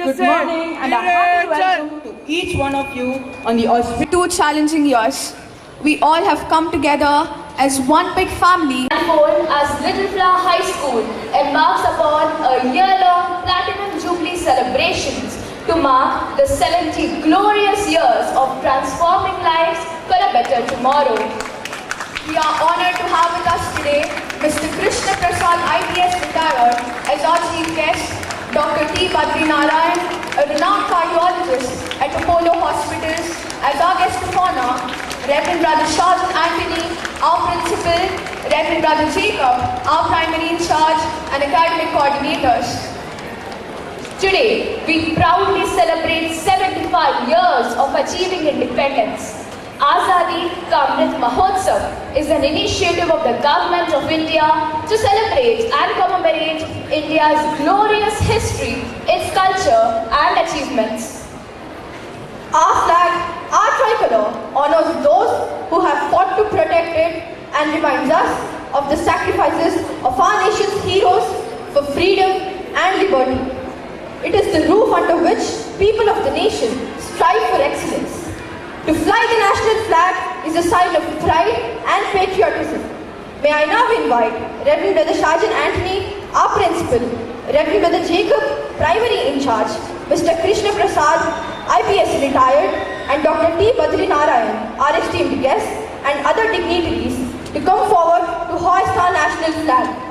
Good morning and a happy welcome to each one of you on the auspicious 2 challenging years. We all have come together as one big family. Unfold as Little Flower High School embarks upon a year-long Platinum Jubilee celebrations to mark the 70 glorious years of transforming lives for a better tomorrow. We are honored to have with us today Mr. Krishna Prasad IPS retired as our chief guest, Dr. T. Badrinarayan, a renowned cardiologist at Apollo Hospitals, as our guest of honor, Reverend Brother Shazad Anthony, our principal, Reverend Brother Jacob, our primary in charge and academic coordinators. Today, we proudly celebrate 75 years of achieving independence. Azadi Ka Amrit Mahotsav is an initiative of the Government of India to celebrate and commemorate India's glorious history, its culture and achievements. Our flag, our tricolor, honors those who have fought to protect it and reminds us of the sacrifices of our nation's heroes for freedom and liberty. It is the roof under which people of the nation strive for excellence. To fly the national flag is a sign of pride and patriotism. May I now invite Reverend Brother Shazad Anthony, our principal, Reverend Brother Jacob, primary in charge, Mr. Krishna Prasad, IPS retired, and Dr. T. Badrinarayan, our esteemed guests, and other dignitaries to come forward to hoist our national flag.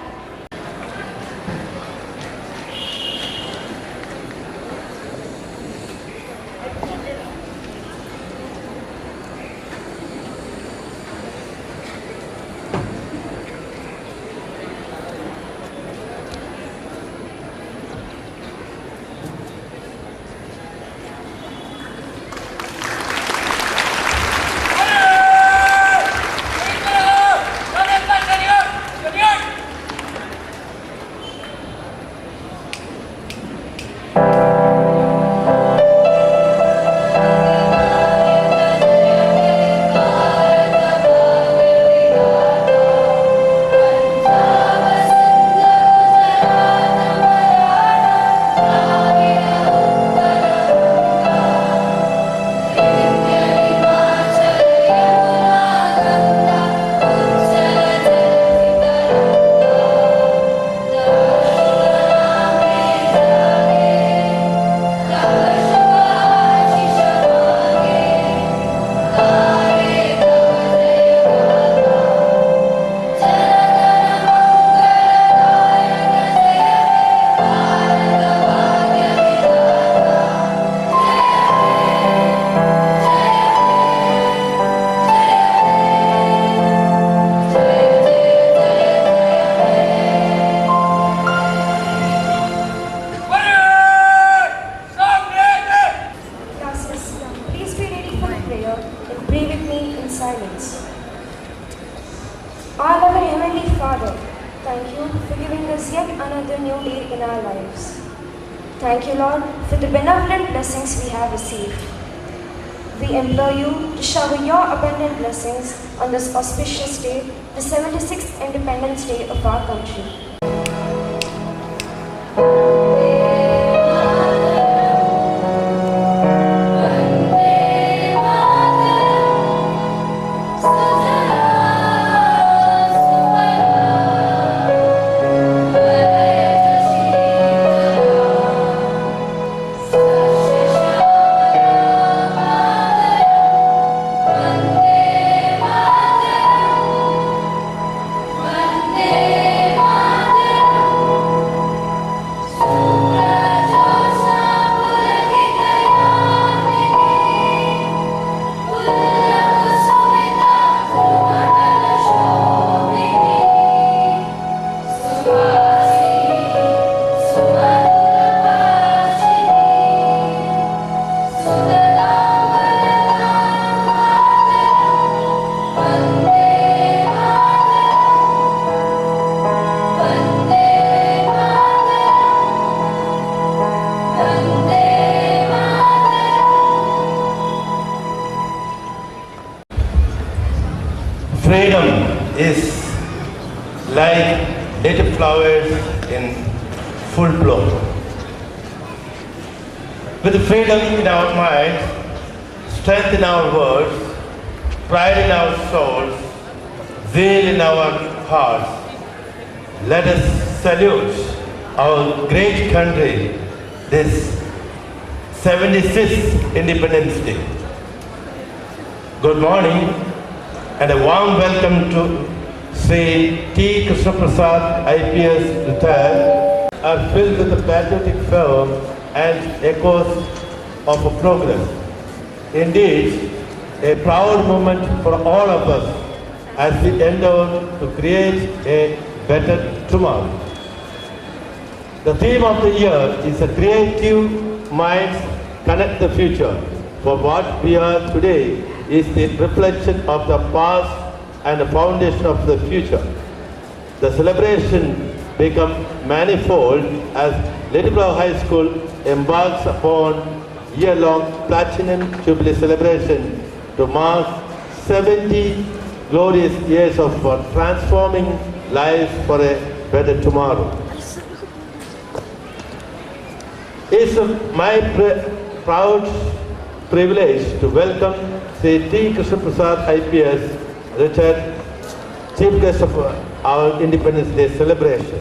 Our loving Heavenly Father, thank you for giving us yet another new day in our lives. Thank you, Lord, for the benevolent blessings we have received. We implore you to shower your abundant blessings on this auspicious day, the 76th Independence Day of our country. Freedom is like little flowers in full bloom. With freedom in our minds, strength in our words, pride in our souls, zeal in our hearts, let us salute our great country this 76th Independence Day. Good morning and a warm welcome to Sri T. Krishna Prasad, IPS retired, are filled with a patriotic fervor and echoes of a progress. Indeed, a proud moment for all of us as we endeavor to create a better tomorrow. The theme of the year is a creative minds connect the future. For what we are today is the reflection of the past and the foundation of the future. The celebration becomes manifold as Little Flower High School embarks upon year-long Platinum Jubilee celebration to mark 70 glorious years of transforming lives for a better tomorrow. It's my proud privilege to welcome Sri T. Krishna Prasad, IPS, retired Chief Guest of our Independence Day celebration.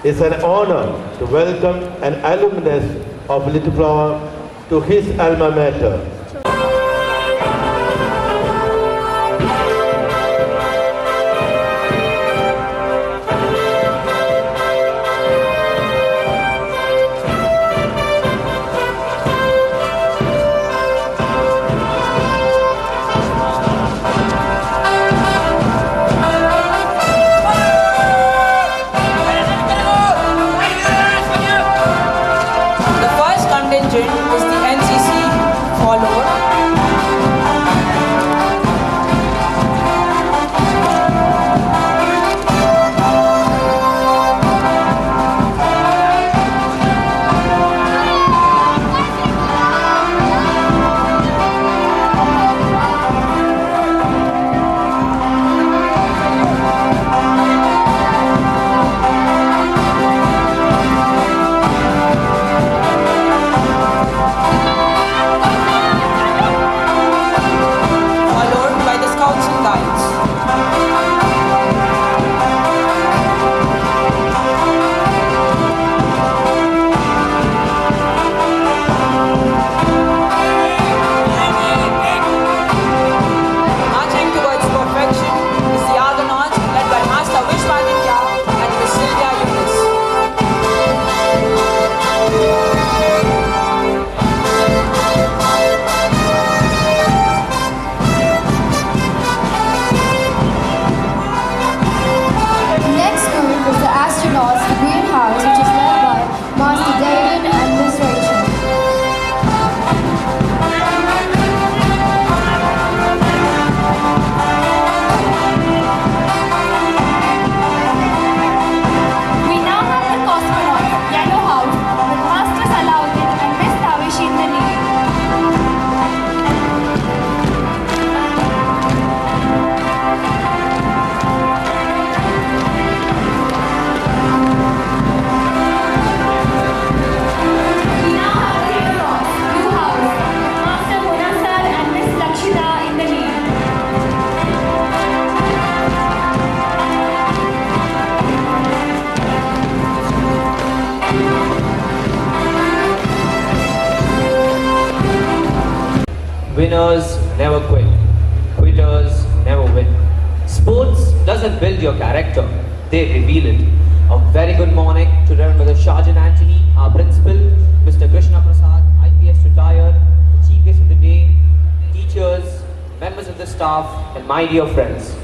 It's an honor to welcome an alumnus of Little Flower to his alma mater. Is the NCC followed? Winners never quit. Quitters never win. Sports doesn't build your character, they reveal it. A very good morning to Reverend Mr. Shajan Anthony, our principal, Mr. Krishna Prasad, IPS retired, the chief guest of the day, teachers, members of the staff, and my dear friends.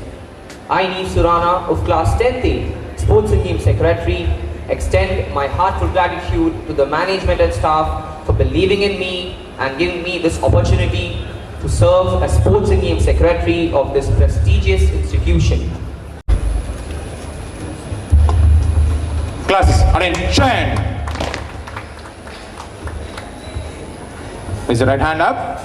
I, Neev Surana of class 10th, Sports and Games Secretary, extend my heartfelt gratitude to the management and staff for believing in me and giving me this opportunity to serve as Sports and Games Secretary of this prestigious institution. Classes, attention! Raise your right hand up.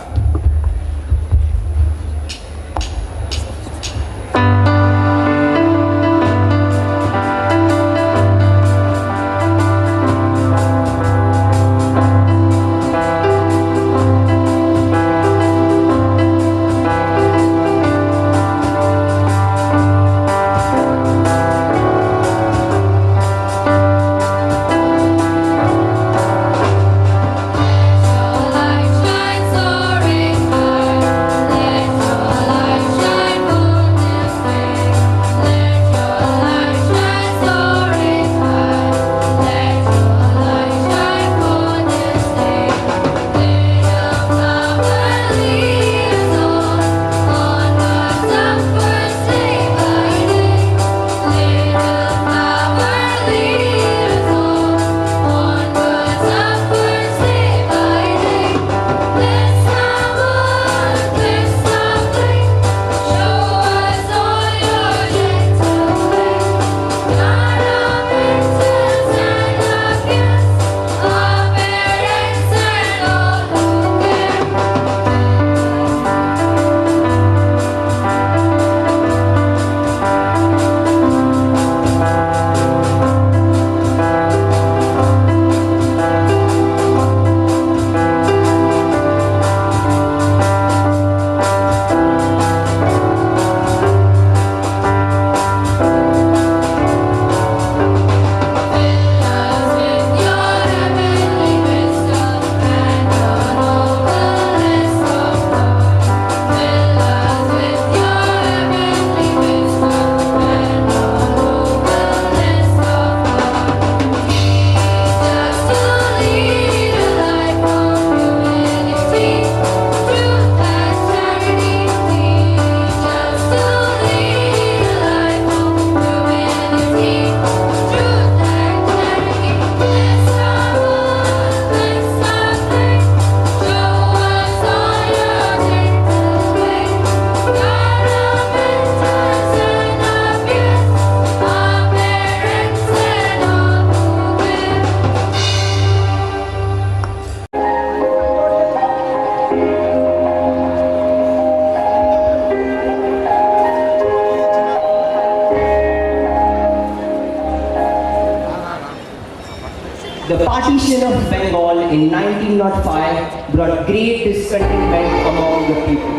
partition of Bengal in 1905 brought great discontentment among the people.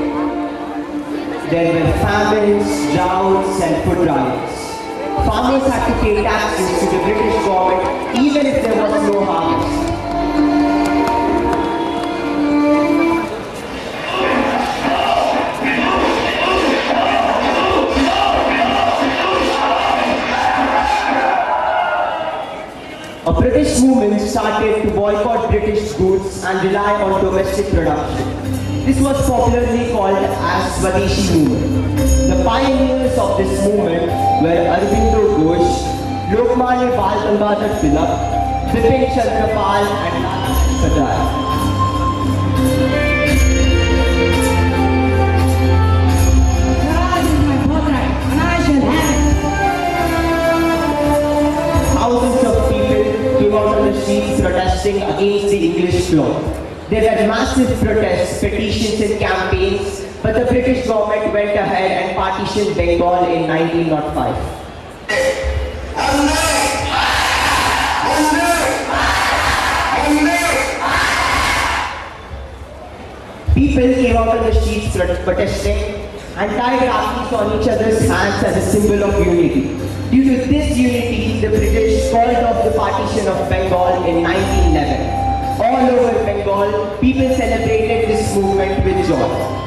There were famines, droughts, and food riots. Farmers had to pay taxes to the British government even if there was no harvest. A British movement started to boycott British goods and rely on domestic production. This was popularly called as Swadeshi movement. The pioneers of this movement were Aurobindo Ghosh, Lokmanya Bal Gangadhar Tilak, Bipin Chandra Pal and Lala Sadar. Thousands of people came out on the streets protesting against the English law. There were massive protests, petitions and campaigns, but the British government went ahead and partitioned Bengal in 1905. People came out on the streets protesting and tied Rakis on each other's hands as a symbol of unity. Due to this unity, the British called off the partition of Bengal in 1911. All over Bengal, people celebrated this movement with joy.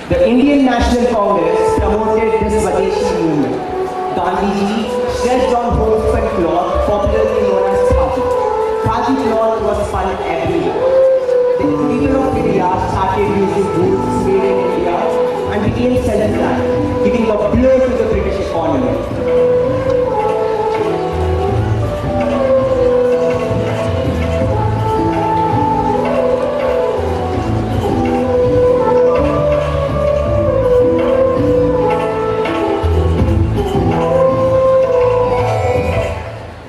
The Indian National Congress promoted this Swadeshi movement. Gandhiji stretched on homespun cloth, popularly known as khadi. Khadi cloth was spun everywhere. The people of India started using goods made in India and became self-reliant, giving a blow to the British economy.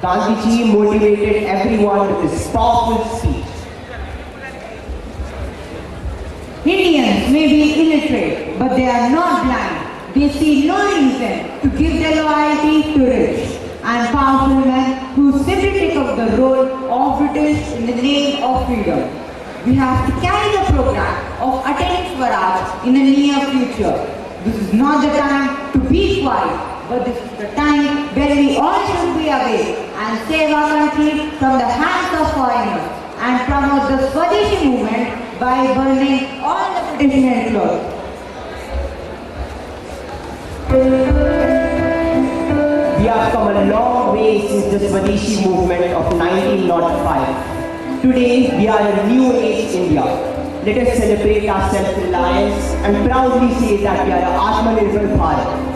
Gandhiji motivated everyone with his powerful speech. Indians may be illiterate, but they are not blind. They see no reason to give their loyalty to rich and powerful men who simply take up the role of British in the name of freedom. We have to carry the program of attaining Swaraj in the near future. This is not the time to be quiet, but this is the time when we all should be awake and save our country from the hands of foreigners and promote the Swadeshi movement by burning all the British clothes. We have come a long way since the Swadeshi movement of 1905. Today, we are a new age India. Let us celebrate our self-reliance and proudly say that we are an Atmanirbhar Bharat.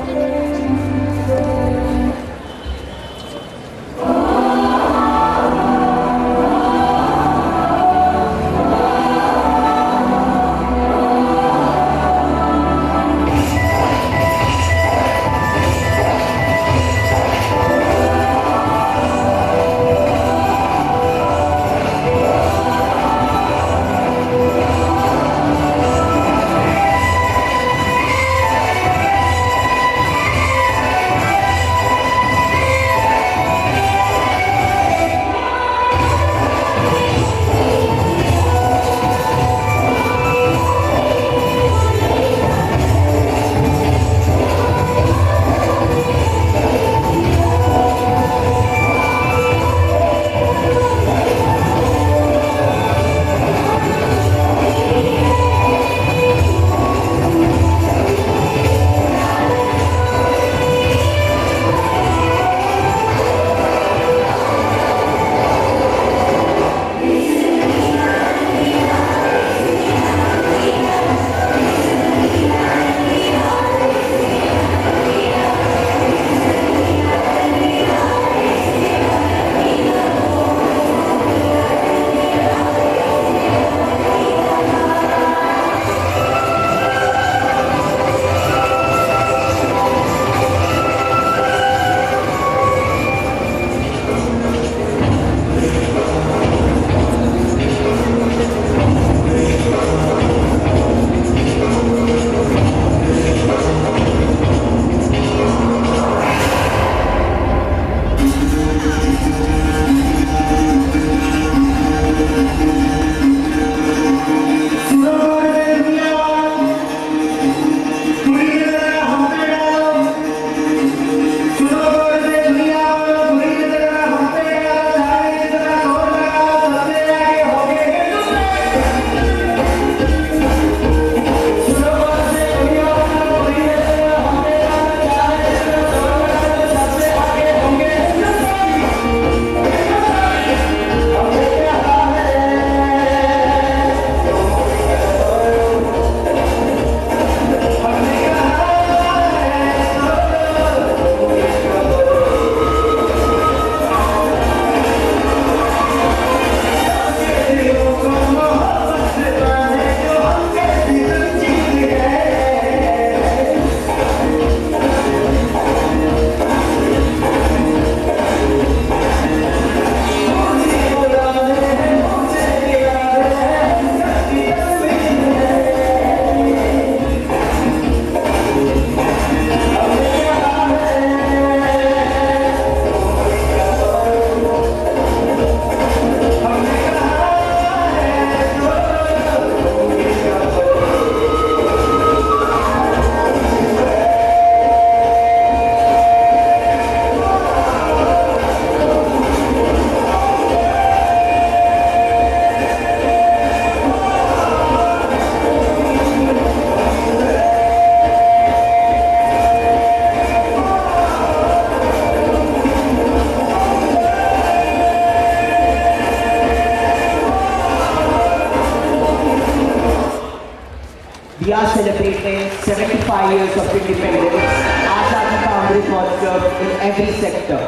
We are celebrating 75 years of independence. Azadi Ka Amrit Mahotsav in every sector: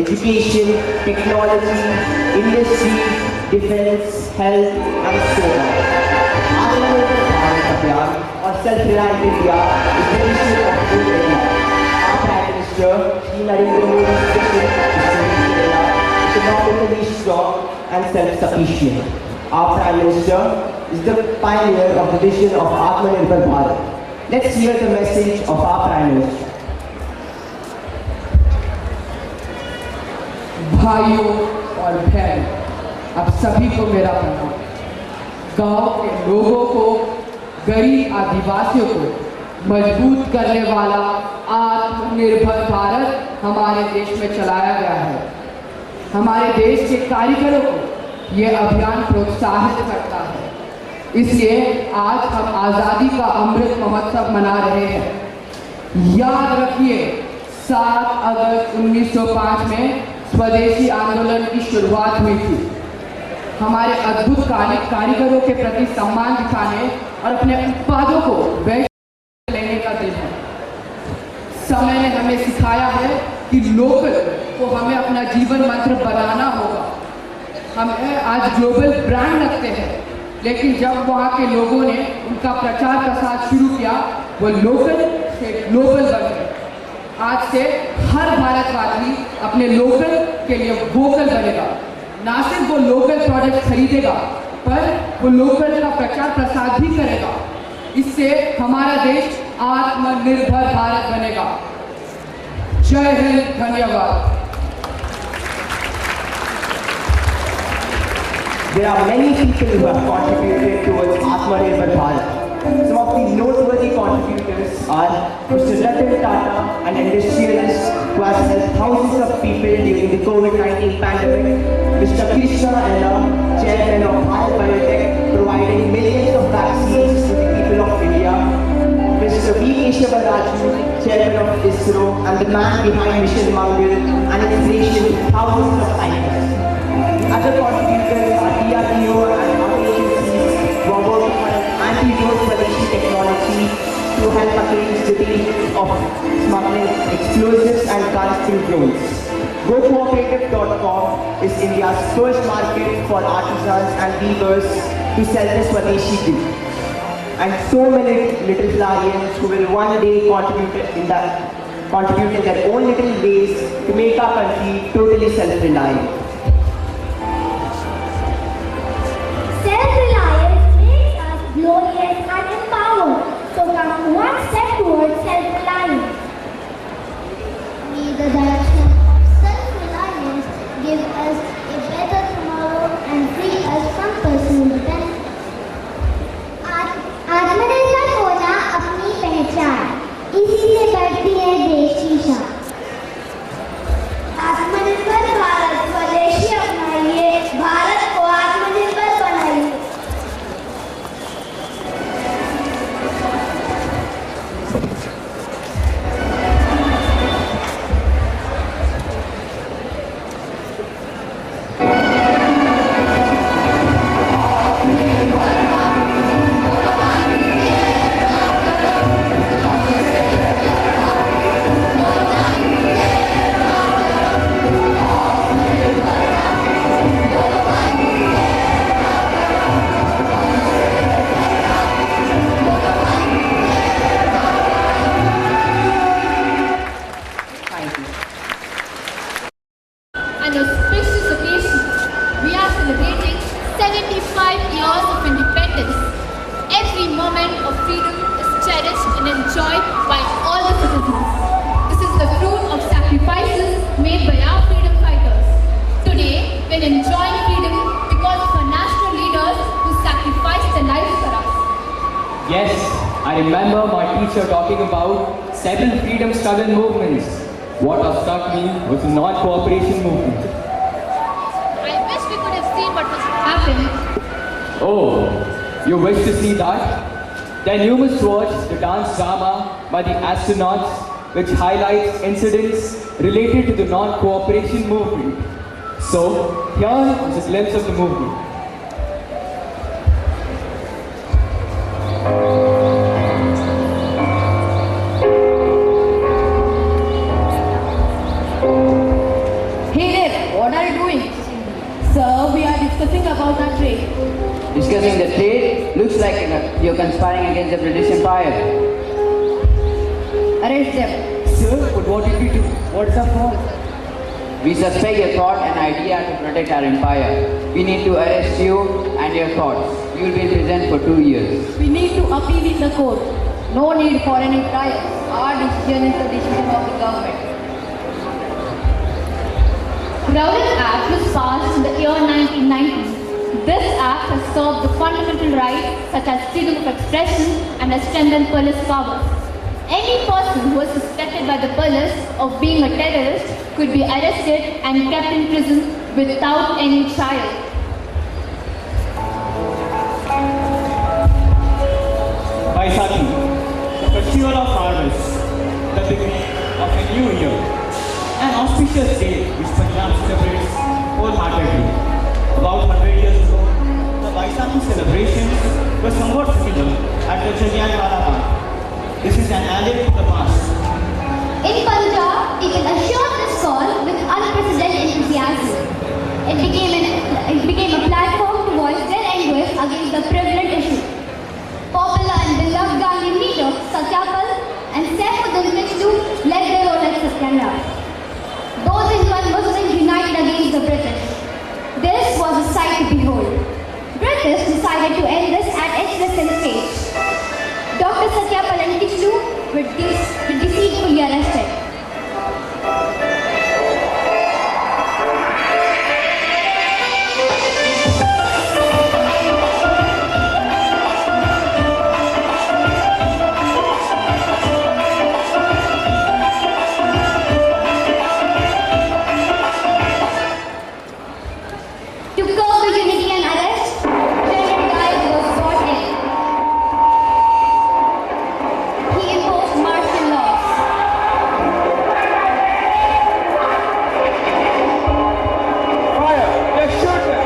education, technology, industry, defense, health, and so on. Atmanirbhar Bharat Abhiyan or Self-Reliant India is the issue of new India. Our Prime Minister, Shri Narendra Modi's vision is to make India economically strong and self-sufficient. Our Prime Minister is the pioneer of the vision of Atmanirbhar Bharat. Let's hear the message of our Prime Minister. भाइयों और बहनों, आप सभी को मेरा प्रणाम। गांव के लोगों को, गरीब आदिवासियों को मजबूत करने वाला आत्मनिर्भर भारत हमारे देश में चलाया गया है। हमारे देश के कारीगरों को ये अभियान प्रोत्साहित करता है। इसलिए आज हम आज़ादी का अमृत महोत्सव मना रहे हैं। याद रखिए, 7 अगस्त 1905 में स्वदेशी आंदोलन की शुरुआत हुई थी। हमारे अद्भुत कारीगरों के प्रति सम्मान दिखाने और अपने उत्पादों को वैश्विक लेने का दिन है। समय ने हमें सिखाया है कि लोकल को हमें अपना जीवन मंत्र बनाना होगा। हम आज ग्लोबल ब्रांड रखते हैं, लेकिन जब वहाँ के लोगों ने उनका प्रचार प्रसार शुरू किया, वो लोकल से ग्लोबल बन गए। आज से हर भारतवासी अपने लोकल के लिए वोकल बनेगा। ना सिर्फ वो लोकल प्रोडक्ट खरीदेगा, पर वो लोकल का प्रचार प्रसार भी करेगा। इससे हमारा देश आत्मनिर्भर भारत बनेगा। जय हिंद, धन्यवाद। There are many people who have contributed towards Atmanirbhar Bharat. Some of the noteworthy contributors are Mr. Ratan Tata, an industrialist who has helped thousands of people during the COVID-19 pandemic; Mr. Krishna Anna, chairman of Bharat Biotech, providing millions of vaccines to the people of India; Mr. V. Keshav Raju, chairman of ISRO and the man behind Mission Mangal, an inspiration to thousands of scientists. Other contributors are DRDO and other agencies who are working on anti-drone Swadeshi technology to help against the risk of smuggling explosives and guns through drones. GoCooperative.com is India's first market for artisans and weavers to sell the Swadeshi goods. And so many little Flyers who will one day contribute in their own little ways to make our country totally self-reliant. Self-reliance makes us glorious and empowered. So come one step towards self-reliance. May the direction of self-reliance give us a better tomorrow and free us from personal dependence. आत्मनिर्भर होना अपनी पहचान, इसी से बढ़ती है देश की शान। आत्मनिर्भर भारत, स्वदेशी अपनाइए, भारत को आत्मनिर्भर बनाइए। An auspicious occasion. We are celebrating 75 years of independence. Every moment of freedom is cherished and enjoyed by all the citizens. This is the fruit of sacrifices made by our freedom fighters. Today, we're enjoying freedom because of our national leaders who sacrificed their lives for us. Yes, I remember my teacher talking about 7 freedom struggle movements. What has struck me was the non-cooperation movement. I wish we could have seen what was happening. Oh, you wish to see that? Then you must watch the dance drama by the astronauts which highlights incidents related to the non-cooperation movement. So, here is a glimpse of the movement. you're conspiring against the British Empire. Arrest them. Sir, but what did we do? What's our fault? We suspect your thought and idea to protect our empire. We need to arrest you and your thoughts. You will be in prison for 2 years. We need to appeal in the court. No need for any trial. Our decision is the decision of the government. Rowlatt Act was passed in the year 1990. This act has served the fundamental rights such as freedom of expression and has strengthened police powers. Any person who is suspected by the police of being a terrorist could be arrested and kept in prison without any trial. Baisakhi, the festival of harvest, the beginning of a new year, an auspicious day which Punjab celebrates wholeheartedly. About 100 years ago, the Baisakhi celebrations were somewhat similar at the Jallianwala Bagh. This is an alley to the past. In Punjab, people assured this call with unprecedented enthusiasm. It became a platform to voice their anguish against the prevalent issue. Popular and beloved Gandhi leader Satyapal and Saifuddin Kishtu led their role at Satyagraha. Those in one Muslims united against the British. This was a sight to behold. British decided to end this at its recent stage. Dr. Satyapal and Kishtu were deceitfully arrested. To curb the unity and arrest, General Dyer was brought in. He imposed martial laws. Fire! Let's shoot them!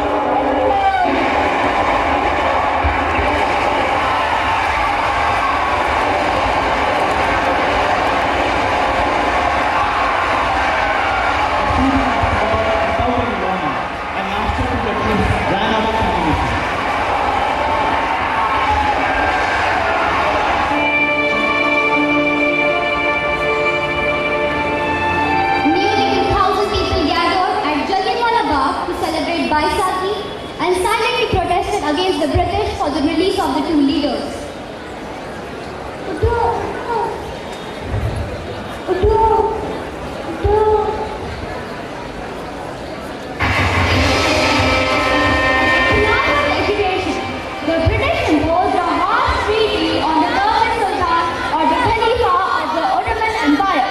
Without any warning, and master to the troops ran out of ammunition. Nearly 2,000 people gathered at Jallianwala Bagh to celebrate Baisakhi and silently protested against the British for the release of the two leaders. Plan of education. The British imposed a harsh treaty on the Turkish Sultan or the Khalifa of the Ottoman Empire.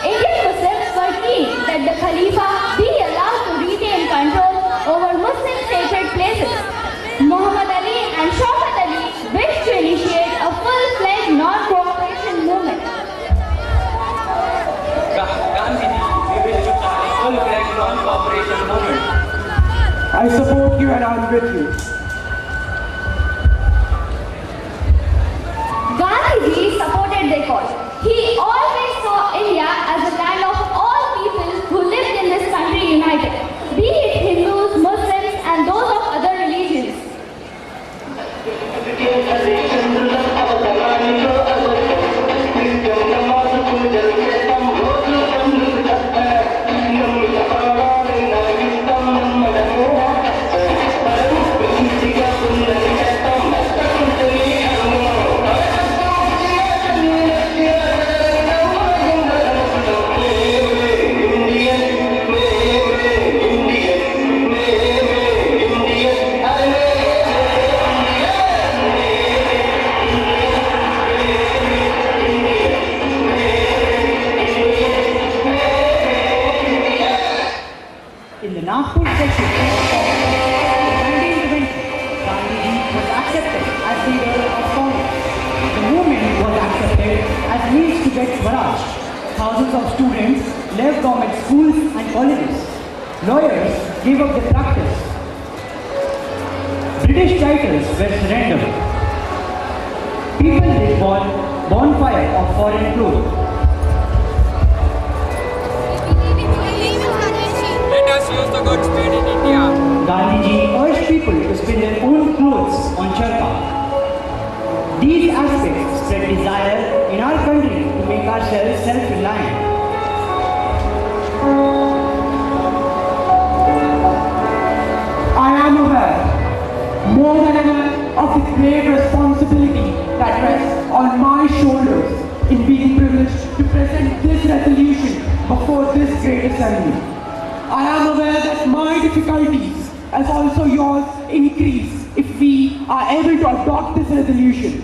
Indian Muslims were keen that the Khalifa be allowed to retain control over Muslim sacred places. Muhammad Ali and Shaukat Ali wished to initiate a full-fledged non-cooperation movement. Gandhiji, we wish to start a full-fledged non-cooperation movement. I support you and I'm with you. Gandhiji supported their cause. He always saw India as a land of all people who lived in this country united, be it Hindus, Muslims, and those of other religions. In the Nagpur section of Gandhi intervention, Gandhiji was accepted as leader of Congress. The movement was accepted as means to get Swaraj. Thousands of students left government schools and colleges. Lawyers gave up their practice. British titles were surrendered. People lit bonfire of foreign clothes. Let us use the goods made in India. Gandhiji urged people to spin their own clothes on charkha. These aspects spread desire in our country to make ourselves self-reliant. I am aware, more than ever, of the great responsibility that rests on my shoulders in being privileged to present this resolution before this great assembly. I am aware that my difficulties, as also yours, increase if we are able to adopt this resolution.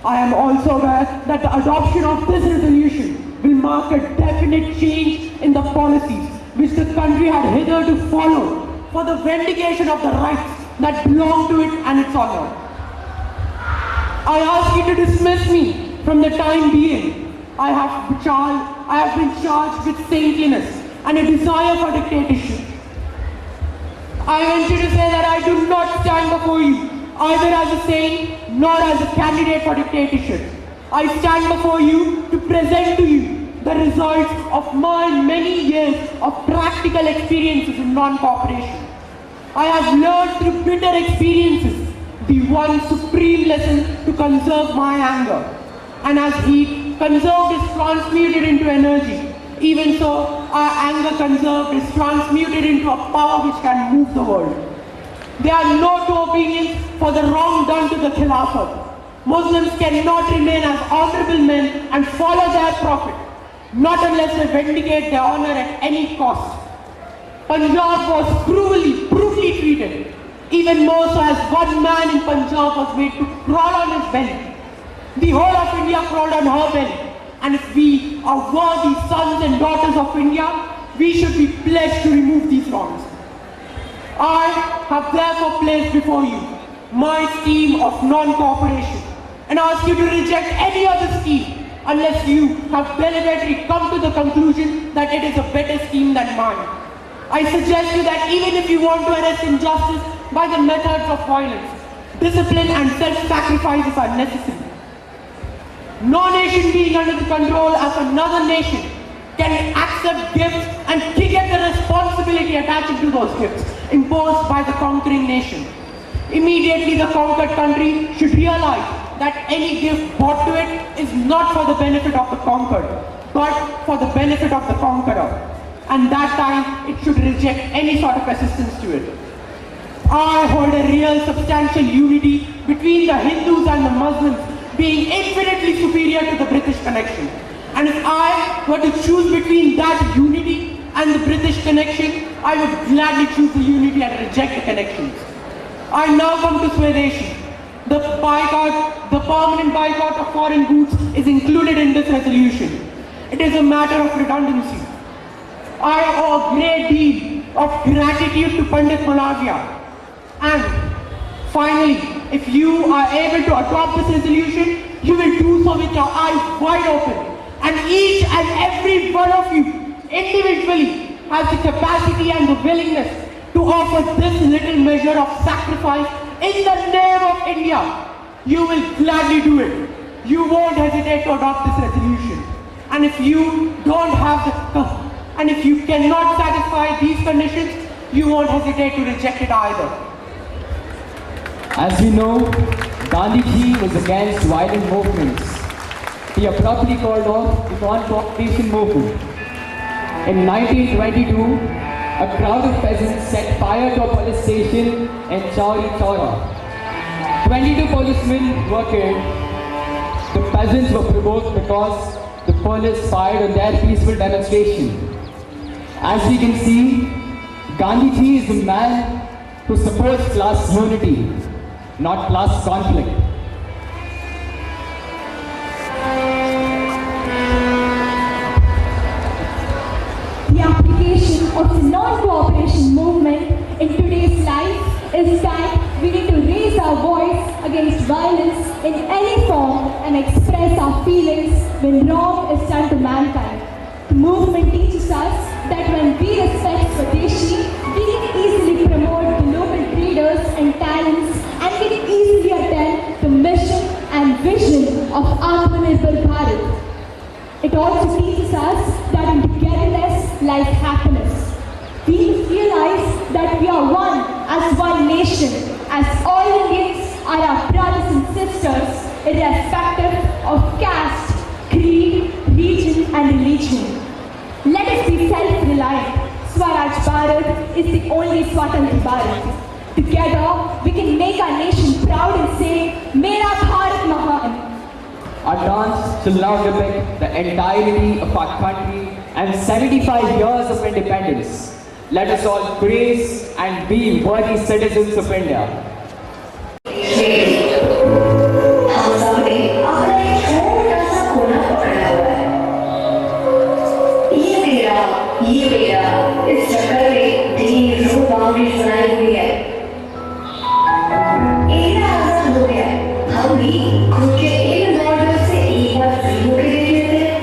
I am also aware that the adoption of this resolution will mark a definite change in the policies which the country had hitherto followed for the vindication of the rights that belong to it and its honor. I ask you to dismiss me from the time being. I have been charged with saintliness and a desire for dictatorship. I venture to say that I do not stand before you either as a saint nor as a candidate for dictatorship. I stand before you to present to you the results of my many years of practical experiences in non-cooperation. I have learned through bitter experiences the one supreme lesson to conserve my anger. And as heat conserved is transmuted into energy, even so our anger conserved is transmuted into a power which can move the world. There are no two opinions for the wrong done to the Khilafat. Muslims cannot remain as honorable men and follow their prophet, not unless they vindicate their honor at any cost. Punjab was brutally treated, even more so as one man in Punjab was made to crawl on his belly. The whole of India crawled on her belly, and if we are worthy sons and daughters of India, we should be pledged to remove these wrongs. I have therefore placed before you my scheme of non-cooperation and ask you to reject any other scheme unless you have deliberately come to the conclusion that it is a better scheme than mine. I suggest you that even if you want to arrest injustice by the methods of violence, discipline and self-sacrifices are necessary. No nation being under the control of another nation can accept gifts and forget the responsibility attaching to those gifts imposed by the conquering nation. Immediately the conquered country should realize that any gift brought to it is not for the benefit of the conquered, but for the benefit of the conqueror. And that time it should reject any sort of assistance to it. I hold a real substantial unity between the Hindus and the Muslims being infinitely superior to the British connection. And if I were to choose between that unity and the British connection, I would gladly choose the unity and reject the connections. I now come to Swadeshi. The permanent boycott of foreign goods is included in this resolution. It is a matter of redundancy. I owe a great deal of gratitude to Pandit Malaviya. And finally, if you are able to adopt this resolution, you will do so with your eyes wide open. And each and every one of you individually has the capacity and the willingness to offer this little measure of sacrifice in the name of India. You will gladly do it. You won't hesitate to adopt this resolution. And if you don't have and if you cannot satisfy these conditions, you won't hesitate to reject it either. As we know, Gandhiji was against violent movements. He abruptly called off the non-cooperation movement. In 1922, a crowd of peasants set fire to a police station in Chauri Chaura. 22 policemen were killed. The peasants were provoked because the police fired on their peaceful demonstration. As we can see, Gandhiji is the man who supports class unity, not class conflict. The application of the non-cooperation movement in today's life is that we need to raise our voice against violence in any form and express our feelings when wrong is done to mankind. The movement teaches us that when we respect Swadeshi, we can easily promote the local traders and talents and we can easily attain the mission and vision of Atmanirbhar Bharat. It also teaches us that in togetherness lies happiness. We realize that we are one as one nation, as all Indians are our brothers and sisters irrespective of caste, creed, region and religion. Let us be self-reliant. Swaraj Bharat is the only Swatantra Bharat. Together, we can make our nation proud and say, Mera Bharat Mahan. Our dance shall now depict the entirety of our country and 75 years of independence. Let us all praise and be worthy citizens of India. इस चक्कर में ढेर रो boundaries बनाई हुई है। Area आजाद हो गया है, हम भी खुद के इन बॉर्डर से एक बार फ्री होके देख लेते हैं।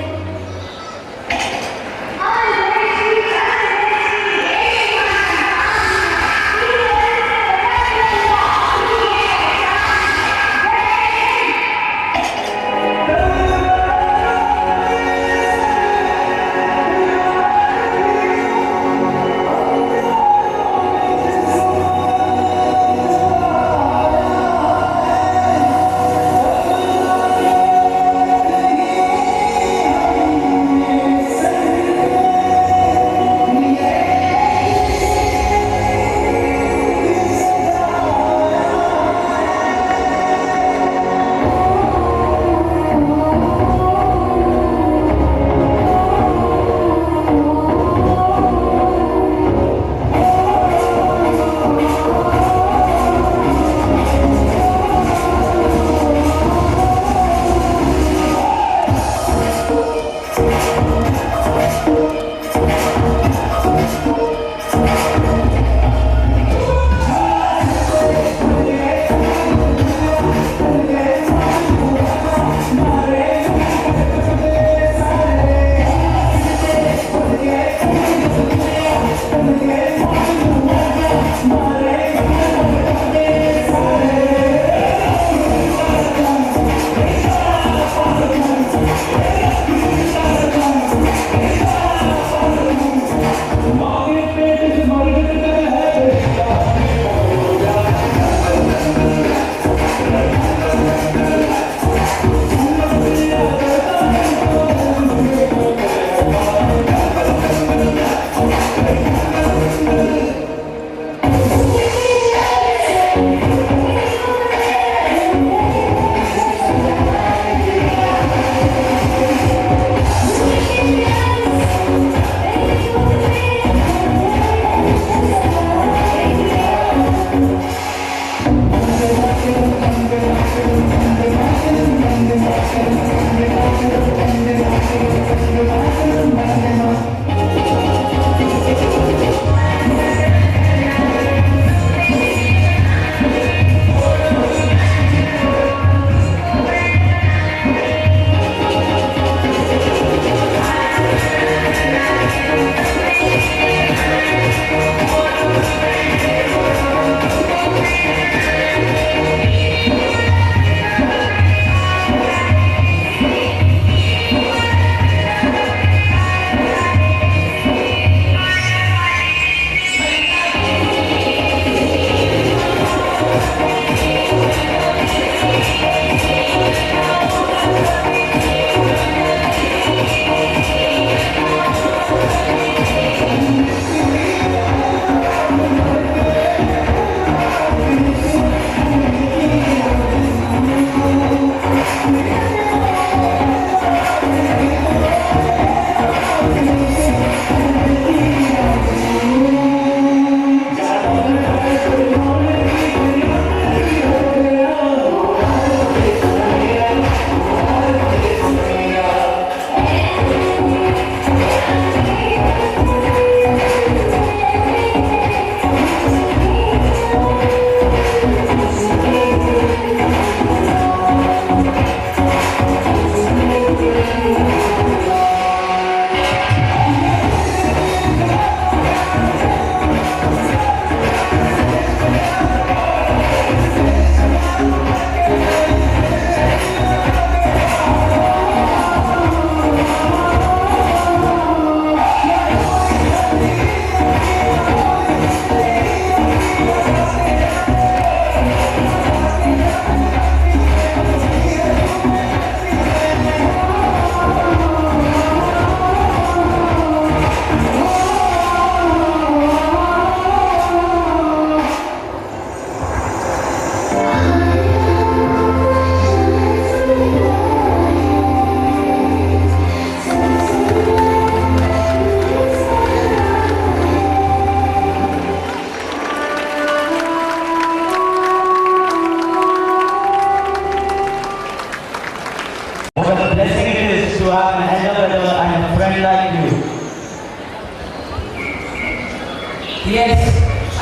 Yes,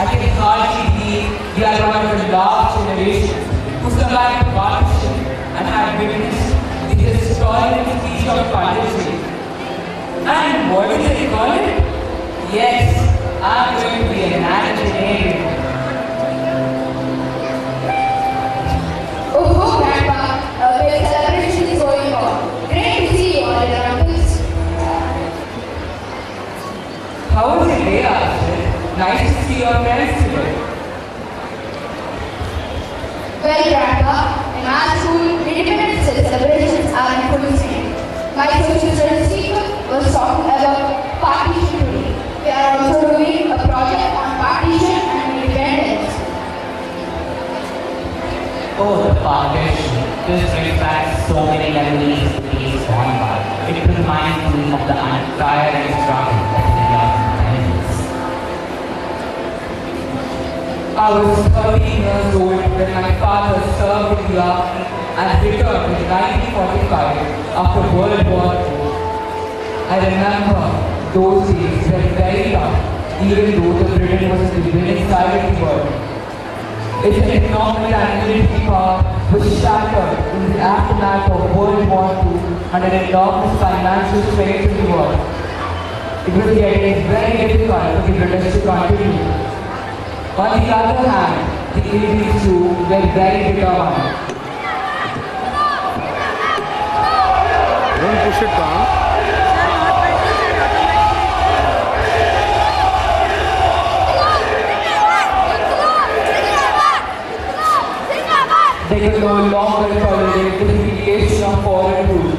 I can hardly believe we are one of the last generations who survived the partition and have witnessed the historic speech of Pandit. And what is it called? Yes, I'm going to be an engineer. Oh, Grandpa, the celebration is going on. Great to see you all in our midst. How was your day, Arjun? Nice to see your friends today. Well, Grandpa, in our school, Independence Day celebrations are in full swing. My social studies teacher was talking about partition today. We are also doing a project on partition and independence. Oh, the partition. This brings back so many memories of the days gone by. It reminds me of the untiring struggle of India's independence. I was 13 years old when my father served in the army and returned in 1945 after World War II. I remember those days were very tough, even though the Britain was in the winning side of the world. Its economic and military power was shattered in the aftermath of World War II under enormous financial strains in the world. It was getting very difficult for the British to continue. On the other hand, the Indians too were very determined. Don't push it down. They could no longer tolerate the humiliation of foreign rule.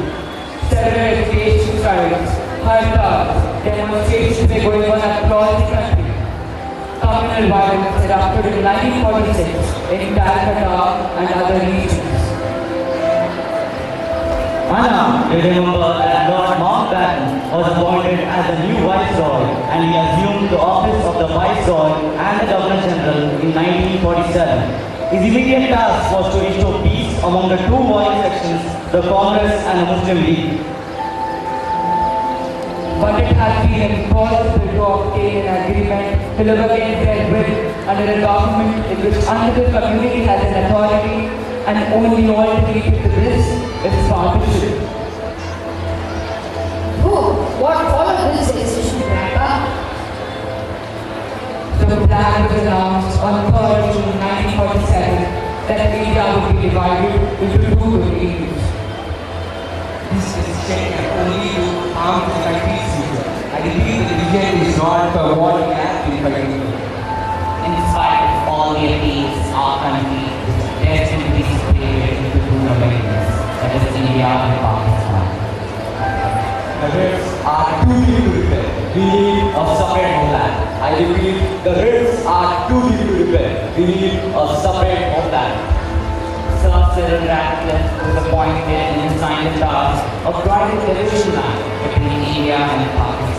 Several education strikes, hurtahs, demonstrations were going on across the country. Communal violence erupted in 1946 in Calcutta and other regions. Anna, you remember that Lord Mountbatten was appointed as the new Viceroy and he assumed the office of the Viceroy and the Governor General in 1947. His immediate task was to restore peace among the two warring sections, the Congress and the Muslim League. But it has been impossible to obtain an agreement to live against their will under a government in which another community has an authority and only alternative to this is partition. Oh, what followed this decision, Grandpa? The plan was announced on 3rd June 1947 that India would be divided into two dominions. This decision can only do harm to my peace. I repeat, the division is not for what we have been fighting. In spite of all the appeals, our country is destined to be separated into two dominions, that is India and Pakistan. The reds are too deep to repair. We need a separate homeland. I repeat, the reds are too deep to repair. We need a separate homeland. Sir Cyril Ratcliffe was appointed and signed the task of drawing a division line between India and Pakistan.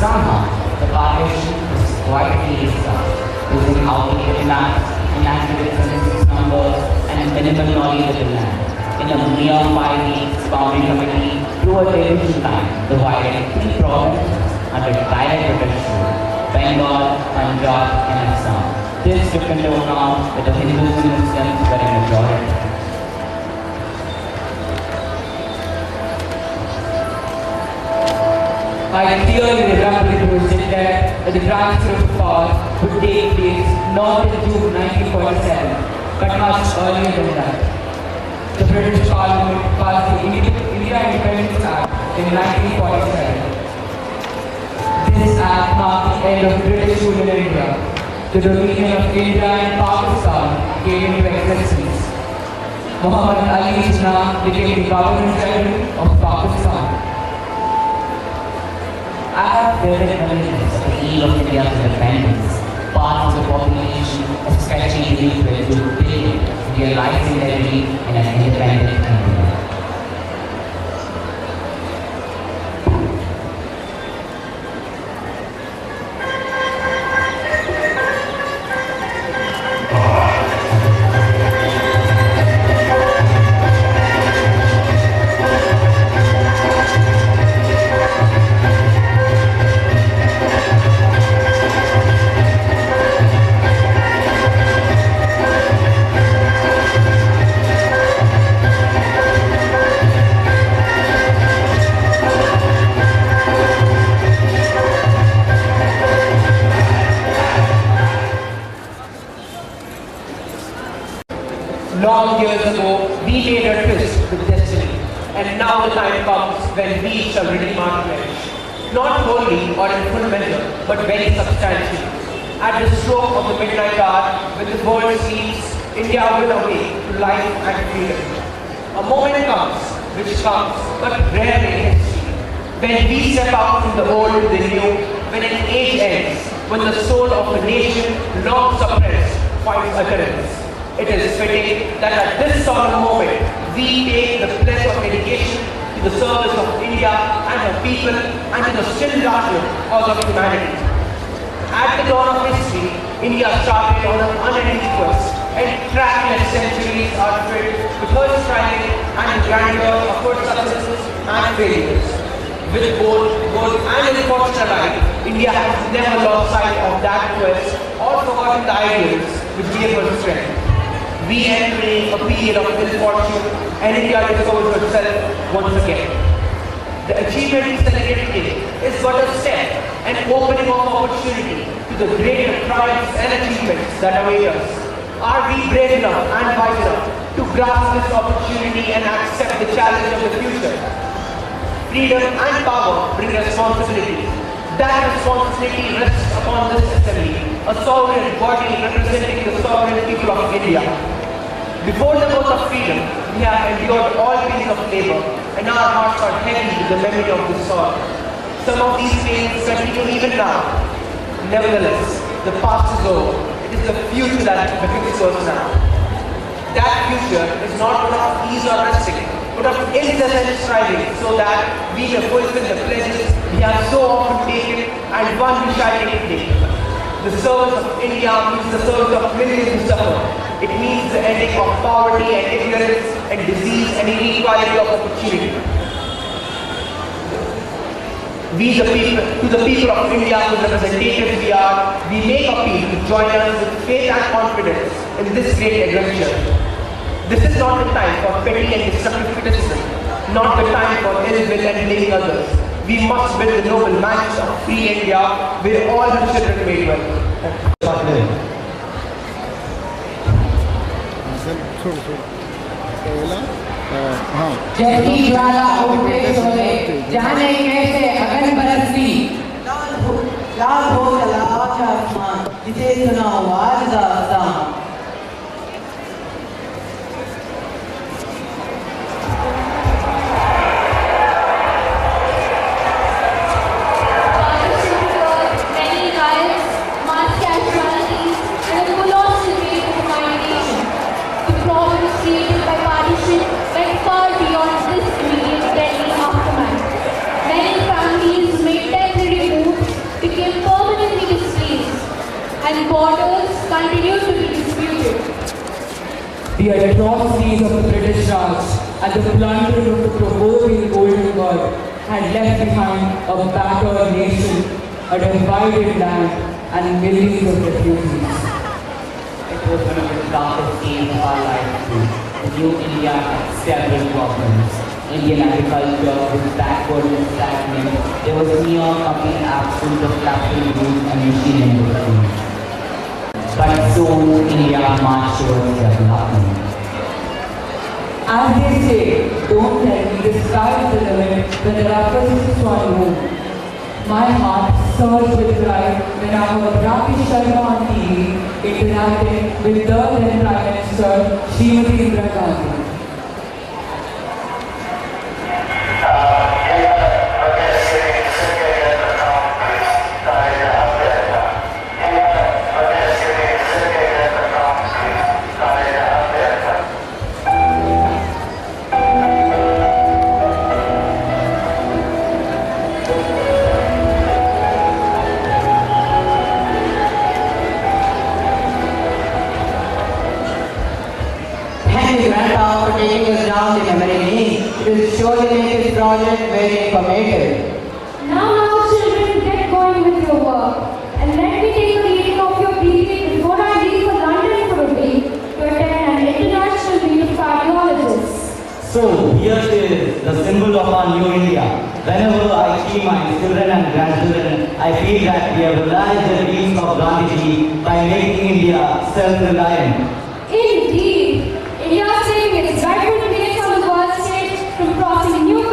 Somehow, the partition was quietly discussed, using outdated maps, inaccurate census numbers, and minimal knowledge of the land. In a mere 5 weeks, boundary committee drew a division line dividing 3 provinces under direct British rule: Bengal, Punjab, and Assam. This took into account that the Hindus and Muslims were in majority. I clearly remember it was declared that the transfer of power would take place not in June 1947, but much earlier than that. The British Parliament passed the India Independence Act in 1947. This act marked the end of British rule in India. The dominion of India and Pakistan came into existence. Muhammad Ali Jinnah became the Governor General of Pakistan. I have vivid memories of the eve of India's independence. Parts of the population, especially the youth, were big, realizing their need in an independent India. now the time comes when we shall redeem our pledge. Not wholly or in full measure, but very substantially. At the stroke of the midnight hour, when the world sleeps, India will awake to life and freedom. A moment comes, which comes, but rarely in history, when we step out from the old to the new, when an age ends, when the soul of a nation, long suppressed, finds utterance. It is fitting that at this solemn moment, we take the pledge of dedication to the service of India and her people and to the still larger cause of humanity. At the dawn of history, India started on an unending quest, and trackless centuries are filled with her striving and the grandeur of her successes and failures. With both good and unfortunate alike, India has never lost sight of that quest or forgotten the ideals which gave her strength. We enter a period of ill fortune, and India discovers herself once again. The achievement we celebrate today is but a step, an opening of opportunity to the greater triumphs and achievements that await us. Are we brave enough and wise enough to grasp this opportunity and accept the challenge of the future? Freedom and power bring responsibility. That responsibility rests upon this assembly, a sovereign body representing the sovereign people of India. Before the birth of freedom, we have endured all pains of labor, and our hearts are heavy with the memory of this sorrow. Some of these pains continue even now. Nevertheless, the past is over. It is the future that beckons us now. That future is not one of ease or resting, but of incessant striving, so that we may fulfill the pledges we have so often taken and one we shall take today. The service of India means the service of millions who suffer. It means the ending of poverty and ignorance and disease and inequality of opportunity. We, to the people of India, whose representatives we are, we make appeal to join us with faith and confidence in this great adventure. This is not the time for petty and destructive criticism, not the time for ill will and blaming others. We must build the noble mansions of free India where all her children may dwell. जैसी ज्वाला उठे सोले, जाने कैसे अगन बरसती। लाल हो चला आजा आसमान, जिसे सुना आवाज का अज़ान। And borders continue to be disputed. The atrocities of the British Raj and the plundering of the proverbial golden god had left behind a battered nation, a divided land, and millions of refugees. It was one of the darkest days of our life too. The new India had several problems. Indian agriculture was backward and stagnant. There was near complete absence of capital goods and machine industry. But soon India marched towards development. As they say, don't tell me the sky is the limit when there are persons to unknown. My heart surged with pride when I heard Rakesh Sharma on TV interacting with the then Prime Minister Srimati Indira Gandhi. It will surely make this project very informative. Now, children, get going with your work. And let me take a reading of your briefing before I leave for London for a week to attend an international meet of cardiologists. So, here is the symbol of our new India. Whenever I see my children and grandchildren, I feel that we have realized the dreams of Gandhiji by making India self-reliant. Indeed, India is taking its rightful place on the world stage from crossing new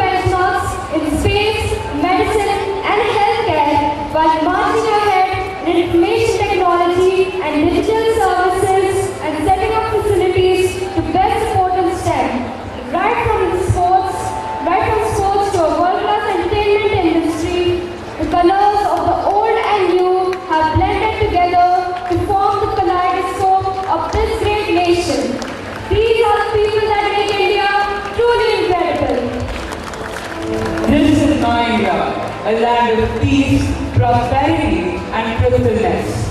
a land of peace, prosperity, and truthfulness.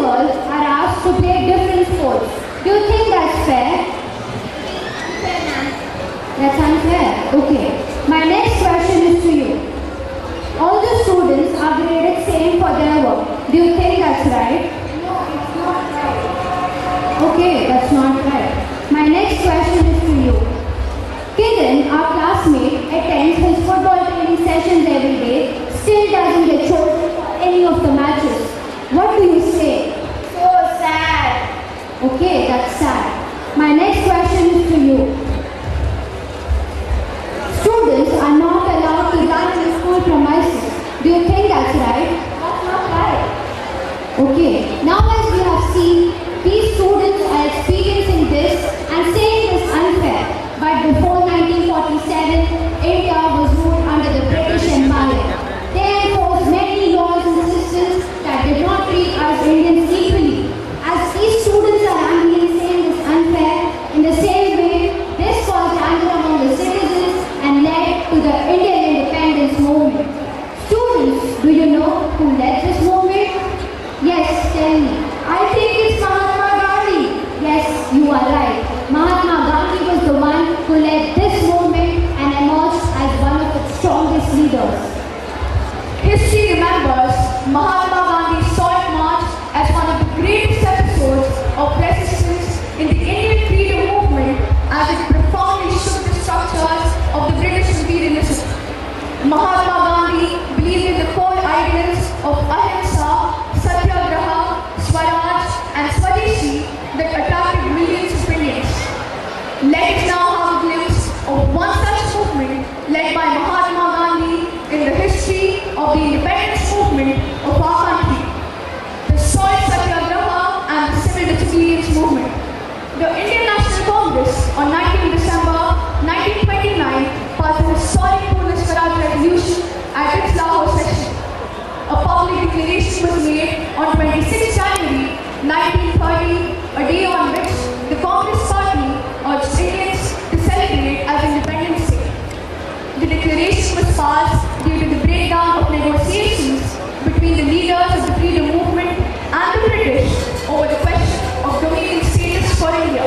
girls are asked to play different sports. Do you think that's fair? That's unfair. Okay. My next question is to you. All the students are graded same for their work. Do you think that's right? No, it's not right. Okay, that's not right. My next question is to you. Kiran, our classmate, attends his football training sessions every day, still doesn't get chosen for any of the matches. What do you say? So sad. Okay, that's sad. My next question is to you. Students are not allowed to run in the school premises. Do you think that's right? That's not right. Okay, now as we have seen, these students are experiencing this and saying it's unfair. But before 1947, India was ruled under the British Empire. They enforced many laws and systems that did not treat us Indians equally. As these students are angry saying it's unfair, in the same way, this caused anger among the citizens and led to the Indian independence movement. Students, do you know who led this movement? Yes, tell me. I think it's Mahatma Gandhi. Yes, you are right. Mahatma Gandhi was the one who led this movement and emerged as one of its strongest leaders. History remembers Mahatma Gandhi's Salt March as one of the greatest episodes of resistance in the Indian freedom movement, as it profoundly shook the structures of the British imperialism. Mahatma Gandhi believed in the core ideals of ahimsa, satyagraha, swaraj and swadeshi that attracted millions of Indians. Let us now have a glimpse of one such movement led by Mahatma Gandhi in the history of the independence movement of our country, the Salt Satyagraha and the Civil Disobedience Movement. The Indian National Congress on 19 December 1929 passed a historic Purna Swaraj resolution at its Lahore session. A public declaration was made on 26 January 1930, a day on which the Congress Party urged Indians to celebrate as Independence Day. The declaration was passed due to the breakdown of negotiations between the leaders of the freedom movement and the British over the question of dominion status for India.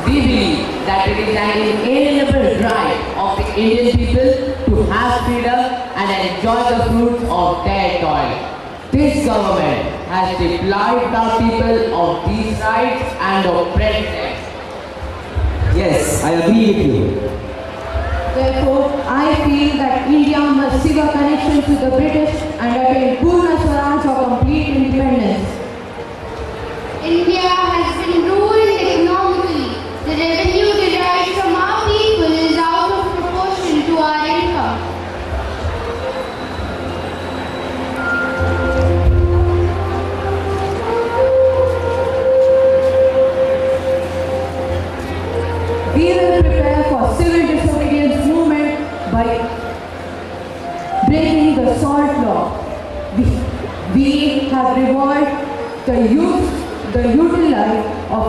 We believe that it is an inalienable right of the Indian people to have freedom and enjoy the fruits of their toil. This government has deprived the people of these rights and oppressed them. Yes, I agree with you. Therefore, I feel that India must sever connection to the British and attain Purna Swaraj or complete independence. India has been ruined economically. The revenue derived from our people is out of proportion to our income. We will prepare for civil disobedience movement by breaking the salt law. We have revived the utilize of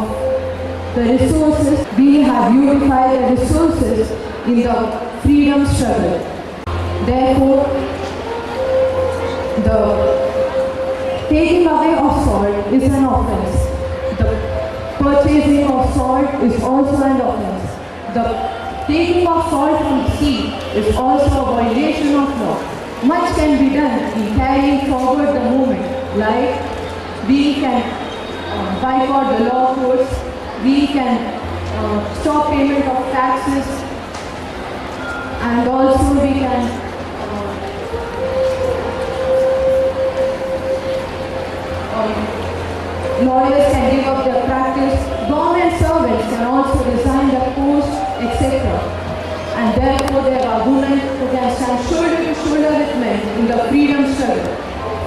the resources. We have unified the resources in the freedom struggle. Therefore, the taking away of salt is an offense. The purchasing of salt is also an offense. The taking of salt from the sea is also a violation of law. Much can be done in carrying forward the movement, like we can boycott the law courts, we can stop payment of taxes, and also we can lawyers can give up their practice, government servants can also resign their post, etc. And therefore there are women who can stand shoulder to shoulder with men in the freedom struggle.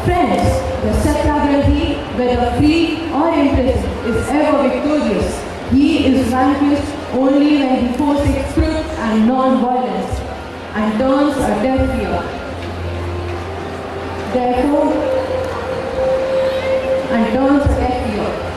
Friends, the Satyagrahi, whether free or imprisoned, is ever victorious. He is vanquished only when he forsakes truth and non-violence and turns a deaf ear. Therefore, and turns a deaf ear.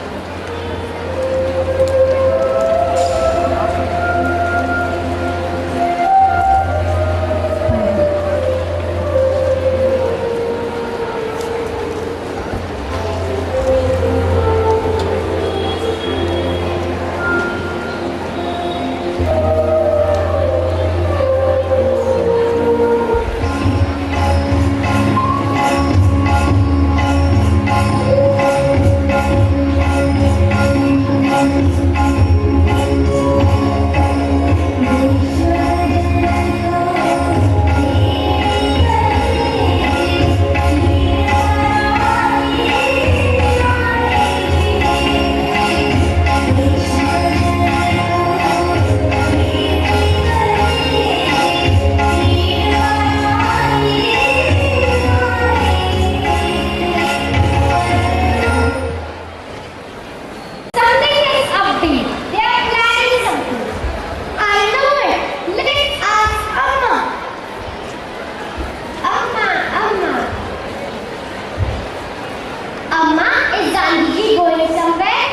Gandhiji going somewhere?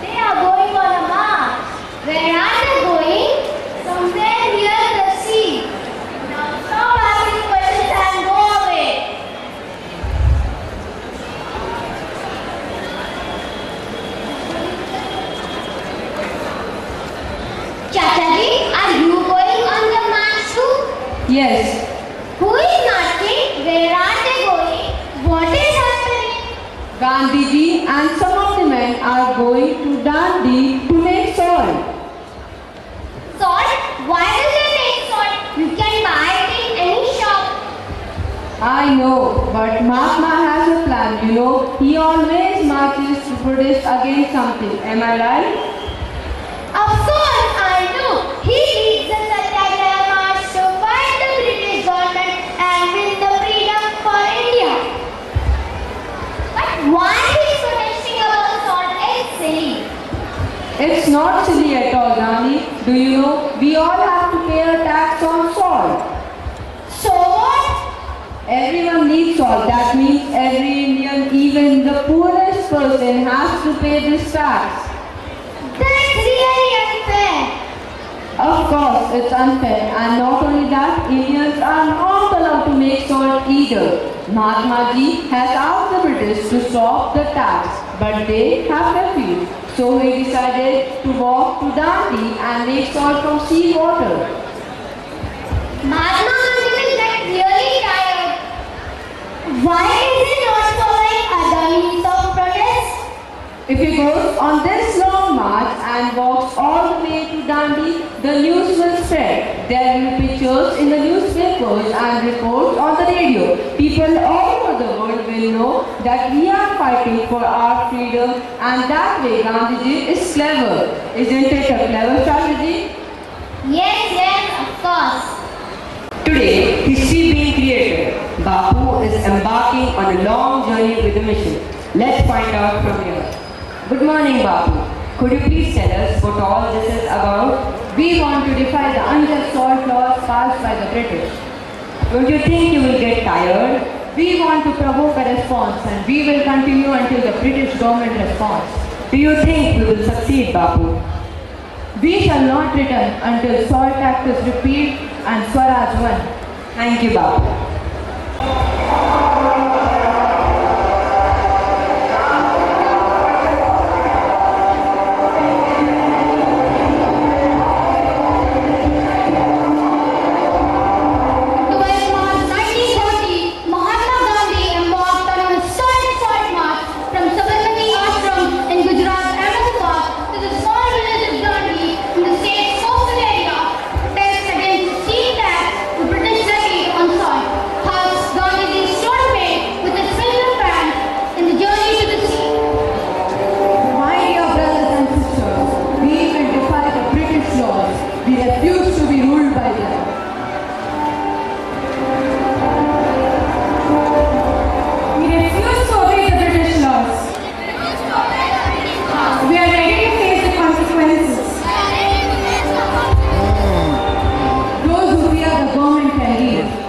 They are going on a march. Where are they going? Somewhere near the sea. Now stop asking questions and go away. Chachaji, are you going on the march too? Yes. Who is marching? Where are they going? What is happening? Gandhiji and some of the men are going to Dandi to make salt. Salt? Why do they make salt? You can buy it in any shop. I know, but Mahatma has a plan, you know. He always marches to protest against something. Am I right? Of course, I know. He leads the Satyagraha March to fight the British government and win the freedom for India. But why is protesting about salt is silly? It's not silly at all, Gandhi. Do you know, we all have to pay a tax on salt. So what? Everyone needs salt. That means every Indian, even the poorest person, has to pay this tax. That's really unfair. Of course, it's unfair. And not only that, Indians are not allowed to make salt either. Mahatma Ji has asked the British to stop the tax, but they have refused. So he decided to walk to Dandi and make salt from sea water. Mahatma Gandhi will get really tired. Why is he not following other means of protest? If he goes on this long march and walks all the way to Dandi, the news will spread. There will be pictures in the newspapers and reports on the radio. People all over the world will know that we are fighting for our freedom, and that way Gandhiji is clever. Isn't it a clever strategy? Yes, of course. Today, history being created. Bapu is embarking on a long journey with a mission. Let's find out from here. Good morning, Bapu. Could you please tell us what all this is about? We want to defy the unjust salt laws passed by the British. Don't you think you will get tired? We want to provoke a response, and we will continue until the British government responds. Do you think we will succeed, Bapu? We shall not return until salt tax is repealed and Swaraj won. Thank you, Bapu.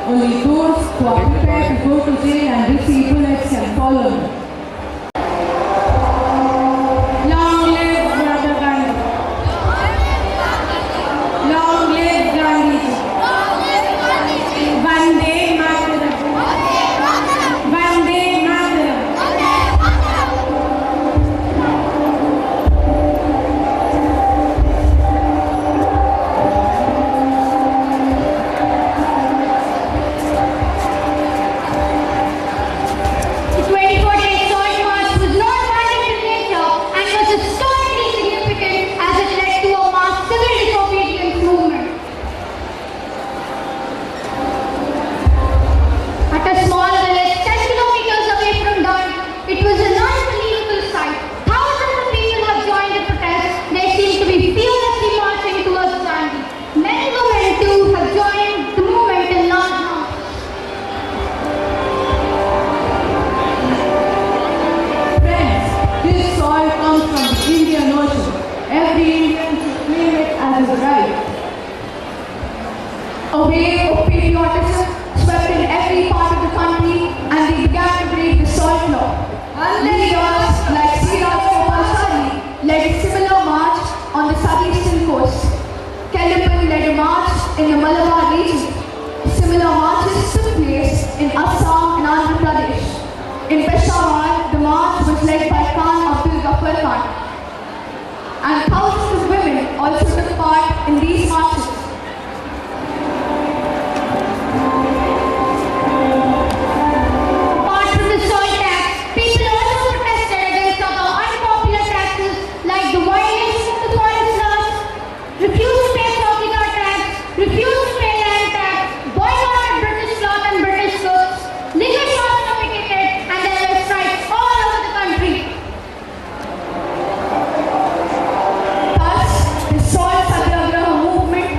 Only those who are prepared to go to jail and receive bullets can follow me. Long live Brother Gandhi. Long live Gandhiji. Vande Mataram. Vande Mataram. A wave of patriotism swept in every part of the country, and they began to break the salt law. Leaders like was led by Khan Abdul Ghaffar Khan. And thousands of women also took part in these marches. Apart from the soil tax, people also protested against other unpopular taxes like the violation of the forest laws, refused to pay property tax, refused to pay land tax, boycotted British cloth and British goods, liquor shops were picketed, and there were strikes all over the country. Thus, the salt satyagraha movement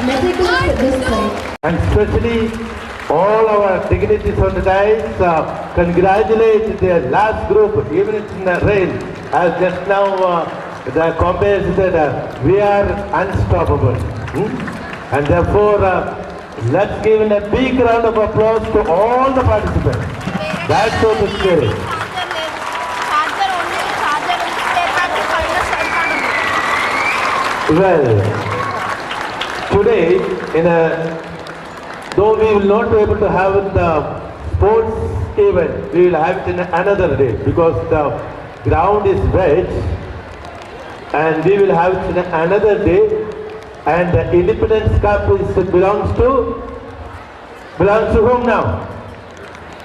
messages for this point. And especially all our dignitaries on the dais congratulate their last group, even it's in the rain. As just now the comrades said, we are unstoppable. And therefore, let's give a big round of applause to all the participants. That's so the spirit. Well, today, though we will not be able to have the sports event, we will have it in another day because the ground is wet, and we will have it in another day. And the Independence Cup belongs to whom now?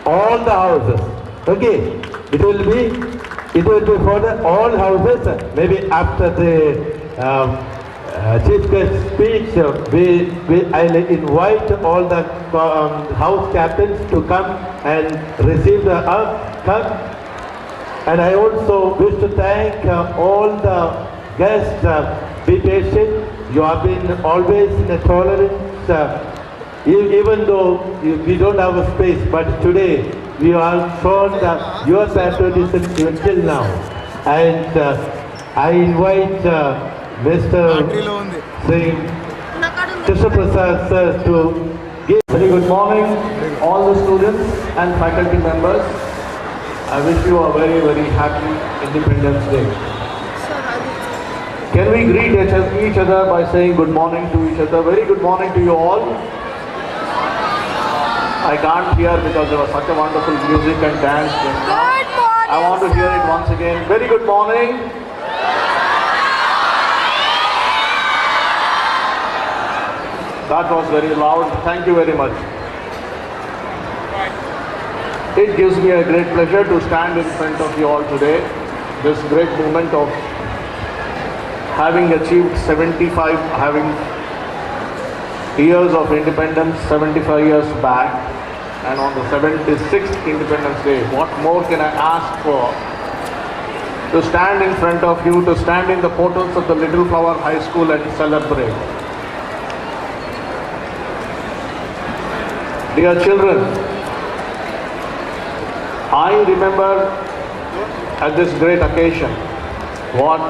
All the houses. Okay, it will be for all houses. Maybe after the chief guest speech, I'll invite all the house captains to come and receive the cup. And I also wish to thank all the guests. Be patient. You have been always in a tolerance, even though we don't have a space. But today we have shown your patriotism until now. And I invite Mr. Singh Krishna Prasad sir to give. Very good morning, all the students and faculty members. I wish you a very, very happy Independence Day. Can we greet each other by saying good morning to each other? Very good morning to you all. I can't hear because there was such a wonderful music and dance. Good morning, I want to hear it once again. Very good morning. That was very loud. Thank you very much. It gives me a great pleasure to stand in front of you all today. This great moment of having achieved 75 years of independence, 75 years back, and on the 76th Independence Day. What more can I ask for? To stand in front of you, to stand in the portals of the Little Flower High School and celebrate. Dear children, I remember at this great occasion what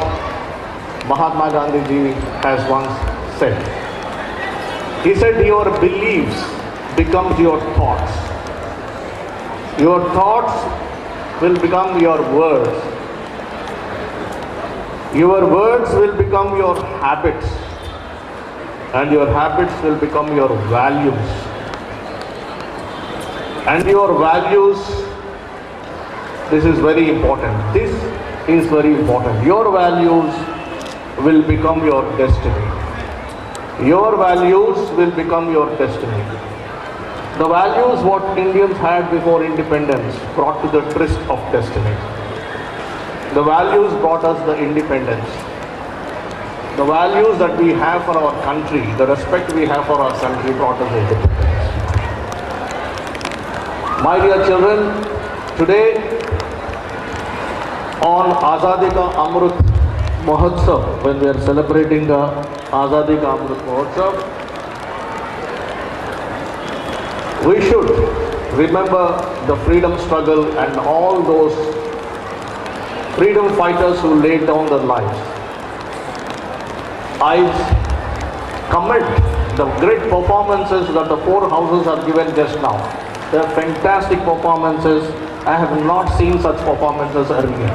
Mahatma Gandhi ji has once said. He said, your beliefs becomes your thoughts. Your thoughts will become your words. Your words will become your habits. And your habits will become your values. And your values, this is very important. This is very important. Your values will become your destiny. Your values will become your destiny. The values what Indians had before independence brought to the tryst of destiny. The values brought us the independence. The values that we have for our country, the respect we have for our country brought us independence. My dear children, today on Azadi Ka Amrit Mahotsav, when we are celebrating the Azadi Ka Amrit Mahotsav, we should remember the freedom struggle and all those freedom fighters who laid down their lives. I commend the great performances that the four houses have given just now. They are fantastic performances. I have not seen such performances earlier.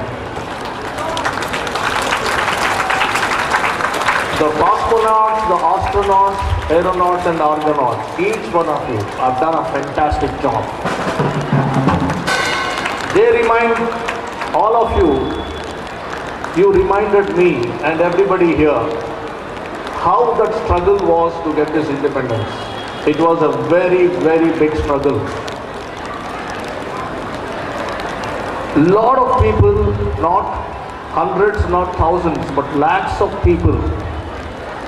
The cosmonauts, the astronauts, aeronauts and argonauts, each one of you have done a fantastic job. They remind all of you, you reminded me and everybody here how that struggle was to get this independence. It was a very, very big struggle. Lot of people, not hundreds, not thousands, but lakhs of people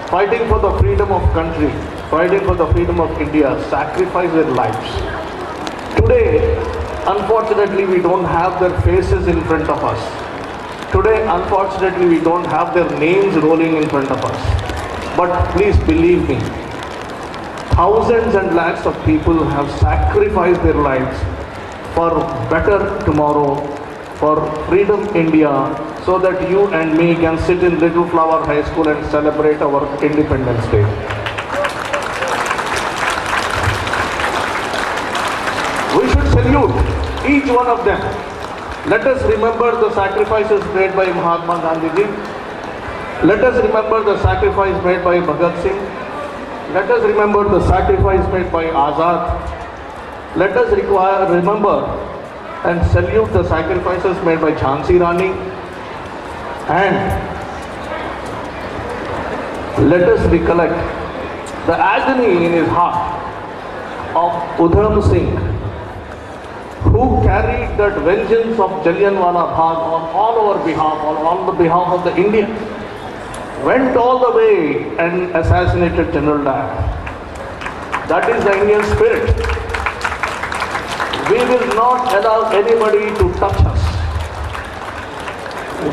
fighting for the freedom of country, fighting for the freedom of India, sacrifice their lives. Today, unfortunately, we don't have their faces in front of us. Today, unfortunately, we don't have their names rolling in front of us. But please believe me, thousands and lakhs of people have sacrificed their lives for better tomorrow, for freedom India, so that you and me can sit in Little Flower High School and celebrate our Independence Day. We should salute each one of them. Let us remember the sacrifices made by Mahatma Gandhi ji. Let us remember the sacrifice made by Bhagat Singh. Let us remember the sacrifice made by Azad. Let us remember and salute the sacrifices made by Jhansi Rani. And let us recollect the agony in his heart of Udham Singh, who carried that vengeance of Jallianwala Bagh on all our behalf, on the behalf of the Indians, went all the way and assassinated General Dyer. That is the Indian spirit. We will not allow anybody to touch us.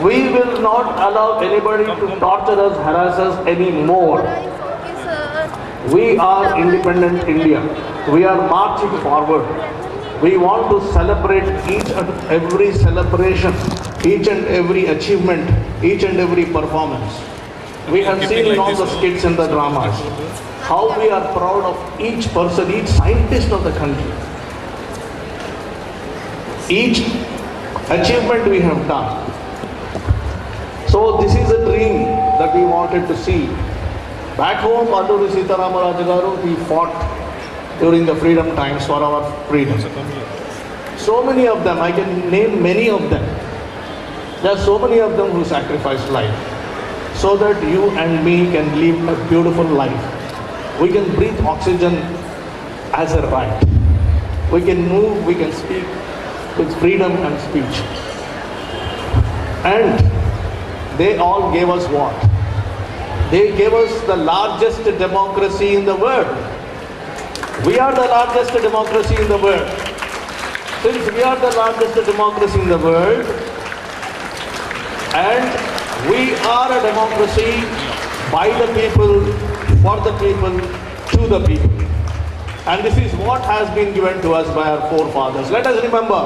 We will not allow anybody to torture us, harass us anymore. We are independent India. We are marching forward. We want to celebrate each and every celebration, each and every achievement, each and every performance. We have seen in all the skits and the dramas how we are proud of each person, each scientist of the country. Each achievement we have done. So this is a dream that we wanted to see. Back home, Alluri Sitaraman Raju garu, we fought during the freedom times for our freedom. So many of them, I can name many of them. There are so many of them who sacrificed life so that you and me can live a beautiful life. We can breathe oxygen as a right. We can move, we can speak with freedom and speech. And they all gave us what? They gave us the largest democracy in the world. We are the largest democracy in the world. Since we are the largest democracy in the world, and we are a democracy by the people, for the people, to the people. And this is what has been given to us by our forefathers. Let us remember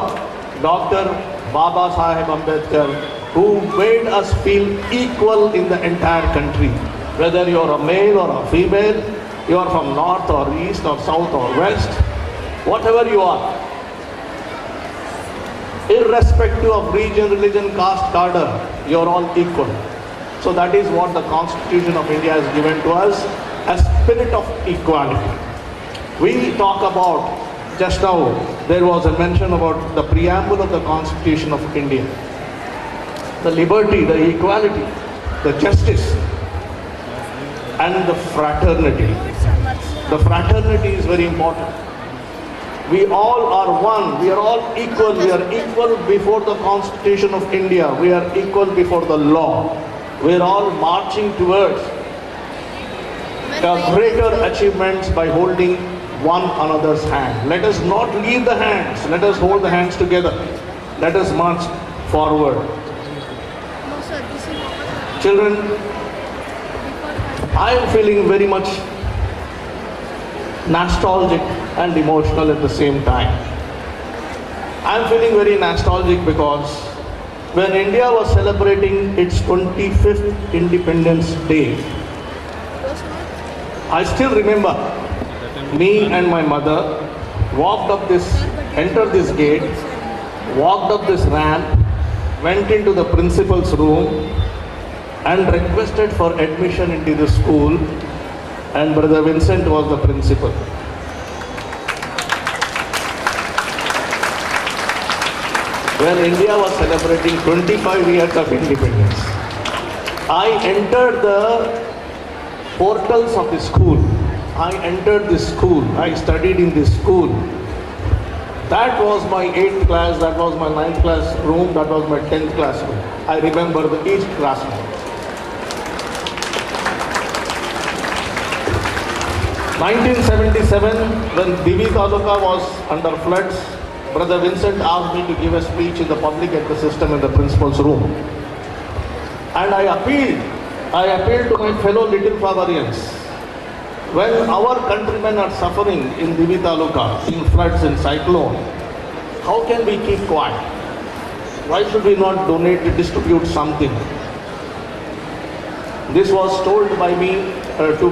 Dr. Baba Saheb Ambedkar, who made us feel equal in the entire country. Whether you are a male or a female, you are from north or east or south or west, whatever you are, irrespective of region, religion, caste, cadre, you are all equal. So that is what the Constitution of India has given to us, a spirit of equality. We talk about, just now there was a mention about the preamble of the Constitution of India. The liberty, the equality, the justice, and the fraternity. The fraternity is very important. We all are one, we are all equal, we are equal before the Constitution of India, we are equal before the law. We are all marching towards greater achievements by holding one another's hand. Let us not leave the hands, let us hold the hands together. Let us march forward. Children, I am feeling very much nostalgic and emotional at the same time. I am feeling very nostalgic because when India was celebrating its 25th Independence Day, I still remember me and my mother entered this gate, walked up this ramp, went into the principal's room and requested for admission into the school, and Brother Vincent was the principal. When India was celebrating 25 years of independence, I entered the portals of the school. I entered this school. I studied in this school. That was my 8th class, that was my 9th class room, that was my 10th class room. I remember each classroom. 1977, when Divi Taluka was under floods, Brother Vincent asked me to give a speech in the public at the system in the principal's room. And I appealed to my fellow Little Flowerians When our countrymen are suffering in Divi Taluka, in floods and cyclone, how can we keep quiet? Why should we not donate to distribute something? This was told by me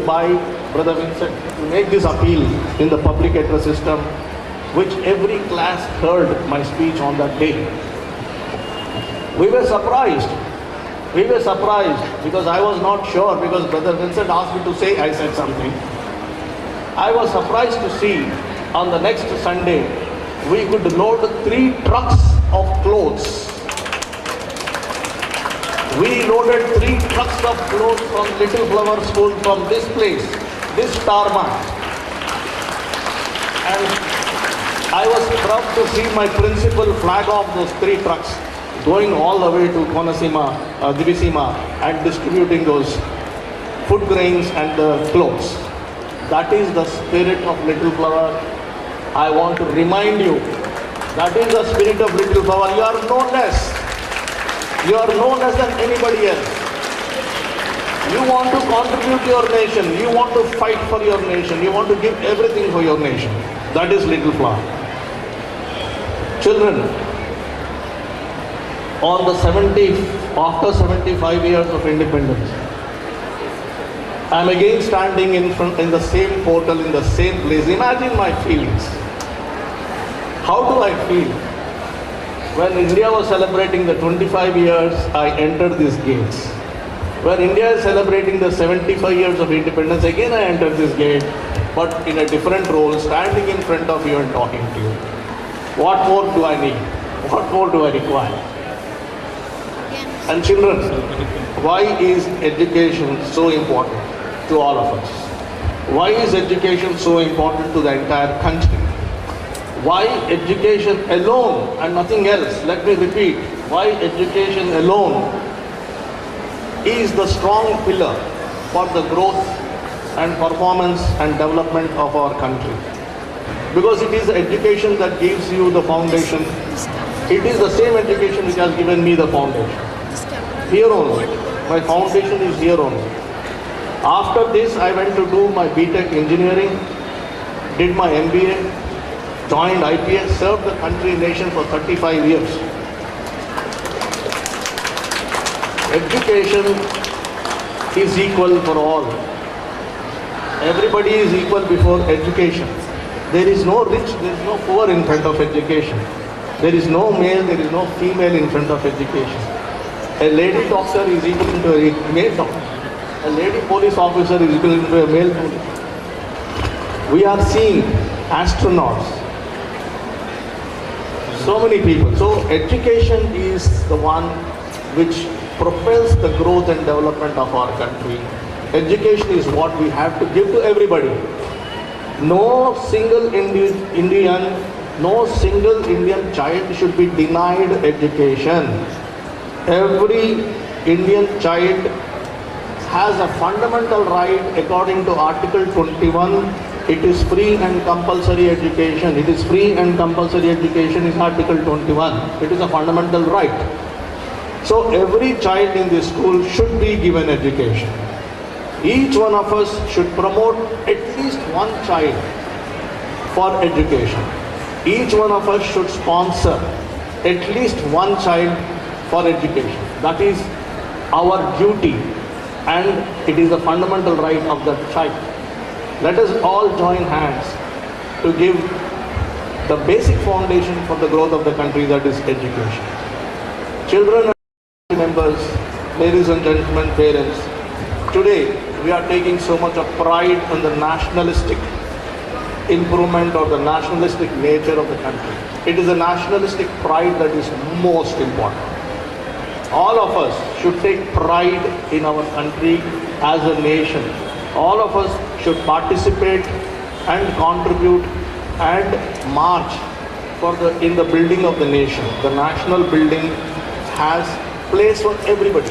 by Brother Vincent to make this appeal in the public address system, which every class heard my speech on that day. We were surprised. We were surprised because I was not sure, because Brother Vincent asked me to say, I said something. I was surprised to see on the next Sunday, we could load 3 trucks of clothes. We loaded 3 trucks of clothes from Little Flower School from this place, this tarmac. And I was proud to see my principal flag off those 3 trucks, going all the way to Konasima, Divisima, and distributing those food grains and the clothes. That is the spirit of Little Flower. I want to remind you, that is the spirit of Little Flower. You are no less. You are no less than anybody else. You want to contribute to your nation. You want to fight for your nation. You want to give everything for your nation. That is Little Flower. Children, on the after 75 years of independence, I am again standing in the same portal, in the same place. Imagine my feelings. How do I feel? When India was celebrating the 25 years, I entered these gates. When India is celebrating the 75 years of independence, again I entered this gate, but in a different role, standing in front of you and talking to you. What more do I need? What more do I require? And children, why is education so important to all of us? Why is education so important to the entire country? Why education alone and nothing else? Let me repeat, why education alone is the strong pillar for the growth and performance and development of our country. Because it is education that gives you the foundation. It is the same education which has given me the foundation. Here only. My foundation is here only. After this, I went to do my BTech engineering, did my MBA, joined IPS, served the country and nation for 35 years. Education is equal for all. Everybody is equal before education. There is no rich, there is no poor in front of education. There is no male, there is no female in front of education. A lady doctor is equal to a male doctor. A lady police officer is equal to a male police. We are seeing astronauts. So many people. So education is the one which propels the growth and development of our country. Education is what we have to give to everybody. No single Indian child should be denied education. Every Indian child has a fundamental right according to Article 21. It is free and compulsory education. It is free and compulsory education is Article 21. It is a fundamental right. So every child in this school should be given education. Each one of us should promote at least one child for education. Each one of us should sponsor at least one child for education. That is our duty, and it is a fundamental right of the child. Let us all join hands to give the basic foundation for the growth of the country, that is education. Children and members, ladies and gentlemen, parents, today we are taking so much of pride in the nationalistic improvement or the nationalistic nature of the country. It is the nationalistic pride that is most important. All of us should take pride in our country as a nation. All of us should participate and contribute and march in the building of the nation. The national building has place for everybody.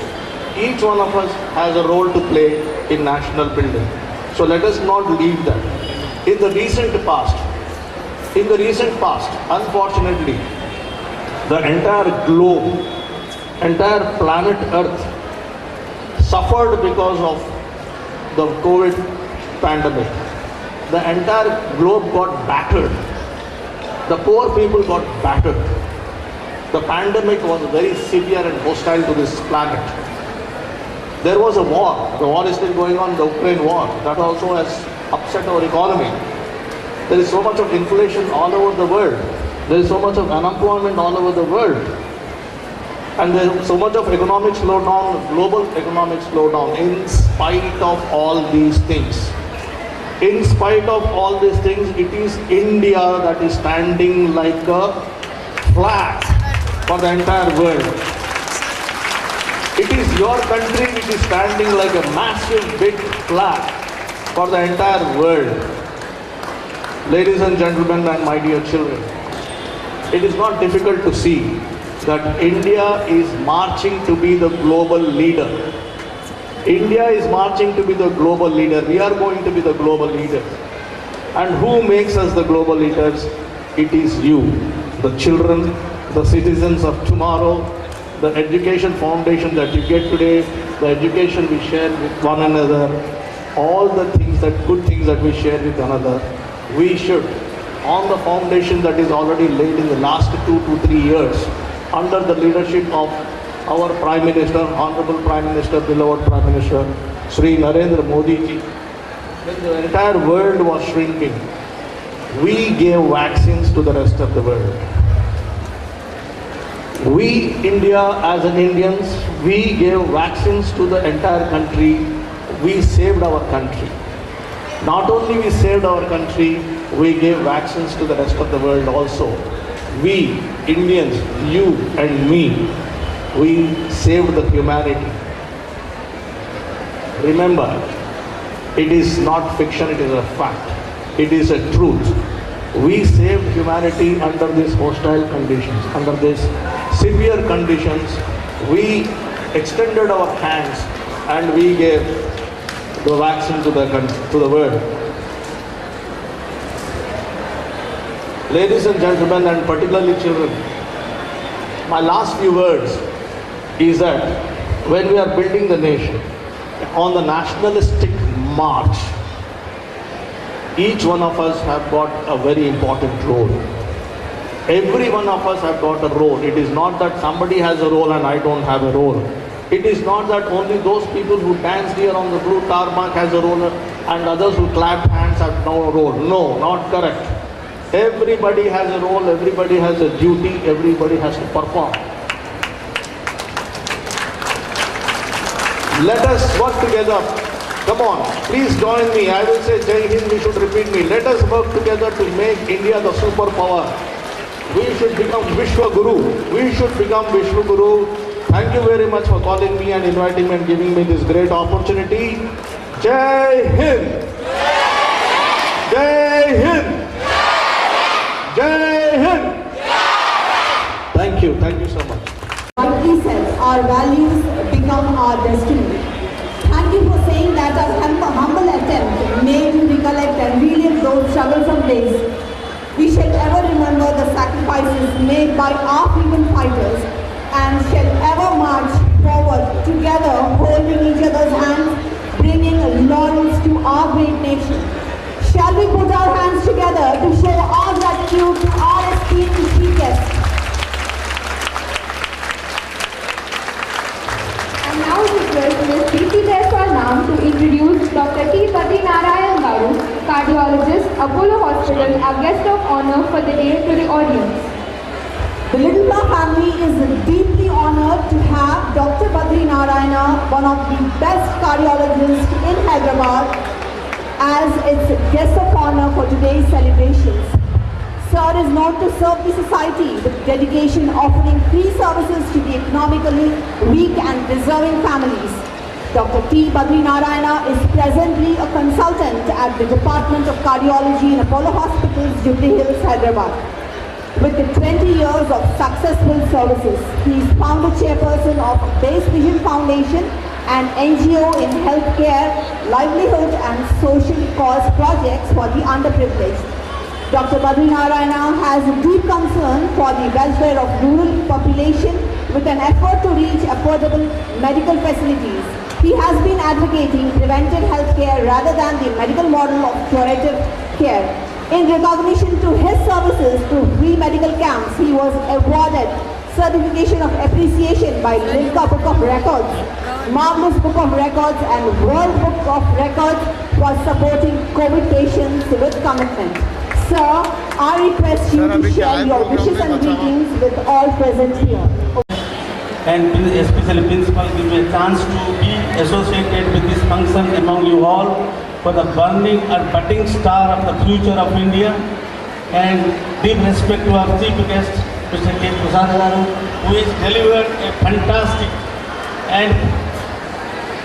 Each one of us has a role to play in national building. So let us not leave that. In the recent past, unfortunately, the entire globe, entire planet Earth suffered because of the COVID pandemic. The entire globe got battered. The poor people got battered. The pandemic was very severe and hostile to this planet. There was a war. The war is still going on, the Ukraine war. That also has upset our economy. There is so much of inflation all over the world. There is so much of unemployment all over the world. And there is so much of economic slowdown, global economic slowdown, in spite of all these things. In spite of all these things, it is India that is standing like a flag for the entire world. It is your country which is standing like a massive big flag for the entire world. Ladies and gentlemen and my dear children, it is not difficult to see that India is marching to be the global leader. India is marching to be the global leader. We are going to be the global leader. And who makes us the global leaders? It is you, the children, the citizens of tomorrow, the education foundation that you get today, the education we share with one another, all the things, that good things that we share with another, we should, on the foundation that is already laid in the last 2 to 3 years, under the leadership of our Prime Minister, Honorable Prime Minister, beloved Prime Minister, Sri Narendra Modi ji, when the entire world was shrinking, we gave vaccines to the rest of the world. We, India, as an Indians, we gave vaccines to the entire country. We saved our country. Not only we saved our country, we gave vaccines to the rest of the world also. We, Indians, you and me, we saved the humanity. Remember, it is not fiction, it is a fact. It is a truth. We saved humanity under these hostile conditions, under these severe conditions. We extended our hands and we gave the vaccine to the world. Ladies and gentlemen, and particularly children, my last few words is that when we are building the nation, on the nationalistic march, each one of us have got a very important role. Every one of us have got a role. It is not that somebody has a role and I don't have a role. It is not that only those people who danced here on the blue tarmac has a role and others who clapped hands have no role. No, not correct. Everybody has a role, everybody has a duty, everybody has to perform. Let us work together. Come on, please join me. I will say Jai Hind, we should repeat me. Let us work together to make India the superpower. We should become Vishwa Guru. We should become Vishwa Guru. Thank you very much for calling me and inviting me and giving me this great opportunity. Jai Hind! Jai Hind! Jai Hind! Thank you so much. Rightly said, our values become our destiny. Thank you for saying that our humble attempt made you recollect and relive those troublesome days. We shall ever remember the sacrifices made by our freedom fighters and shall ever march forward together, holding each other's hands, bringing laurels to our great nation. Shall we put our hands together to show our gratitude to our esteemed chief guest? And now request Ms. Preeti Deswal to introduce Dr. T. Badrinarayan Garu, cardiologist, Apollo Hospital, our guest of honor for the day, to the audience. The Littlebah family is deeply honored to have Dr. Badrinarayana, one of the best cardiologists in Hyderabad, as its guest of honor for today's celebrations. Sir is known to serve the society with dedication, offering free services to the economically weak and deserving families. Dr. T. Badrinarayana is presently a consultant at the Department of Cardiology in Apollo Hospitals, Jubilee Hills, Hyderabad. With 20 years of successful services, he is founder chairperson of Base Vision Foundation, an NGO in healthcare, livelihood and social cause projects for the underprivileged. Dr. Badrinarayana has a deep concern for the welfare of rural population with an effort to reach affordable medical facilities. He has been advocating preventive health care rather than the medical model of curative care. In recognition to his services to free medical camps, he was awarded certification of appreciation by Limca Book of Records, Marvelous Book of Records and World Book of Records for supporting COVID patients with commitment. Sir, I request you to share your wishes and greetings with all present here. And especially principal give me a chance to be associated with this function among you all for the burning and budding star of the future of India. And deep respect to our chief guest, Mr. K. Prasad Garu, who has delivered a fantastic and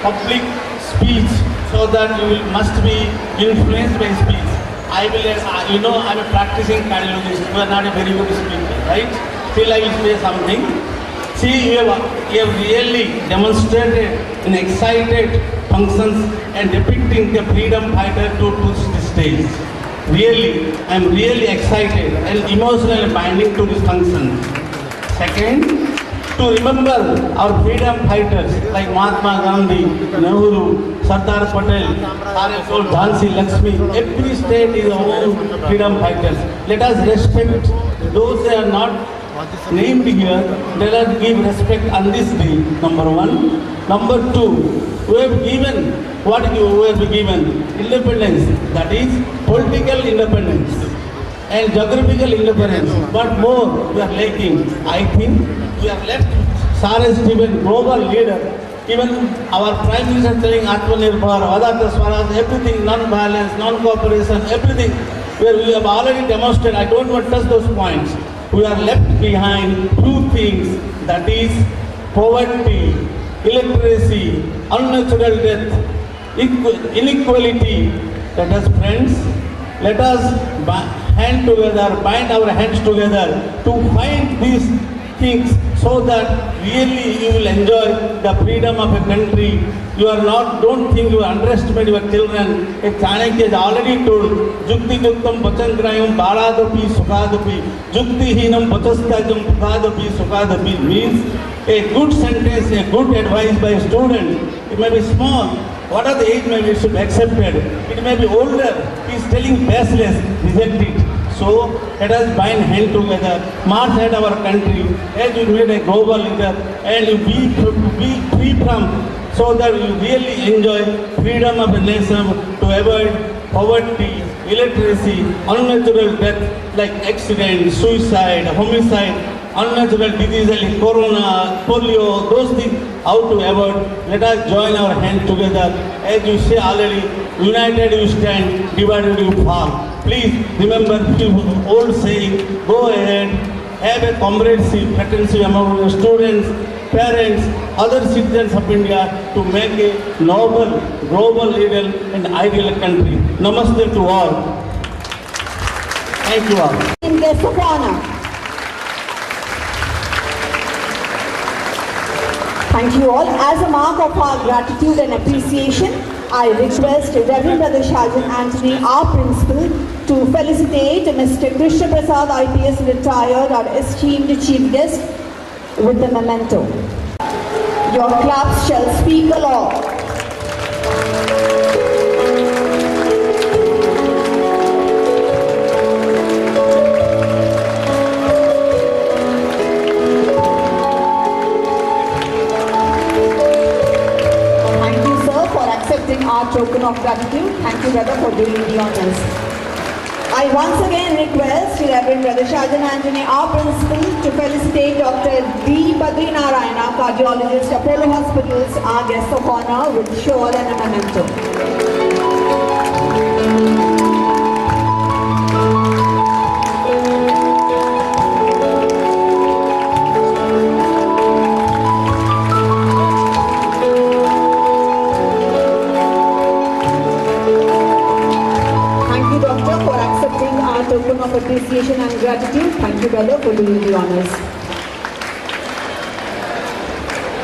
public speech so that you must be influenced by speech. I will, I'm a practicing cardiologist. You are not a very good speaker, right? Still I will say something. See, you have really demonstrated in excited functions and depicting the freedom fighter to the stage. Really, I am really excited and emotionally binding to this function. Second, to remember our freedom fighters like Mahatma Gandhi, Nehru, Sardar Patel, Jhansi Lakshmi. Every state is our own freedom fighters. Let us respect those that are not named here. Let us give respect on this day, number one. Number two, we have given what we have given independence, that is political independence and geographical independence. But more we are lacking. I think we are left Sar Stephen, global leader. Even our Prime Minister telling Atmanirbhar, Vadata Swaraj, everything, non-violence, non-cooperation, everything, where we have already demonstrated. I don't want to touch those points. We are left behind two things, that is poverty, illiteracy, unnatural death, inequality. Let us, friends, let us bind our hands together to find these things so that really you will enjoy the freedom of a country. Don't think you underestimate your children. A Chanakya has already told, Jukti Juktam Pachangrayam Baladapi Sukadapi, Jukti Hinam Pachastajam Pukadapi Sukadapi means a good sentence, a good advice by a student. It may be small. What are the age maybe it should be accepted? It may be older. He is telling baseless, reject it. So let us bind hands together, march ahead our country, as we made a global leader, and be free from, so that we really enjoy freedom of the nation to avoid poverty, illiteracy, unnatural death like accident, suicide, homicide, unnatural diseases like corona, polio, those things, how to avoid. Let us join our hands together. As you say already, united you stand, divided you fall. Please remember the old saying, go ahead, have a comradeship, fraternity among the students, parents, other citizens of India to make a noble, global leader and ideal country. Namaste to all. Thank you all. In guest of honor. Thank you all. As a mark of our gratitude and appreciation, I request Reverend Brother Shajan Anthony, our principal, to felicitate Mr. Krishna Prasad, IPS retired, our esteemed chief guest, with a memento. Your claps shall speak aloud. Our token of gratitude. Thank you, brother, for doing the honors. I once again request Reverend Brother Shajan Anthony, our principal, to felicitate Dr. D. Badri Narayana, cardiologist, Apollo Hospitals, our guest of honor, with shawl and a memento. Of appreciation and gratitude. Thank you, brother, for doing the honors.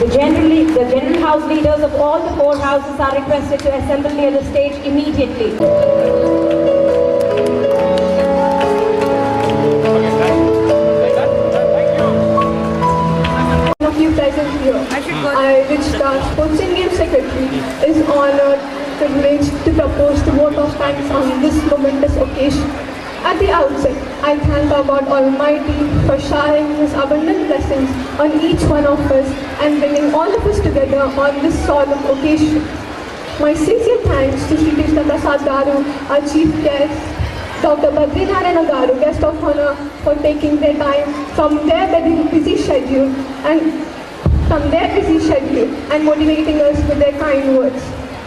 The general house leaders of all the four houses are requested to assemble near the stage immediately. A few present here. I I, Richda, Sports and Games Secretary, is honored, privileged to propose the vote of thanks on this momentous occasion. At the outset, I thank our God Almighty for showering His abundant blessings on each one of us and bringing all of us together on this solemn occasion. My sincere thanks to Sri Krishna Prasad Garu, our Chief Guest, Dr. Badri Narayana Garu, Guest of Honor, for taking their time from their busy schedule and motivating us with their kind words.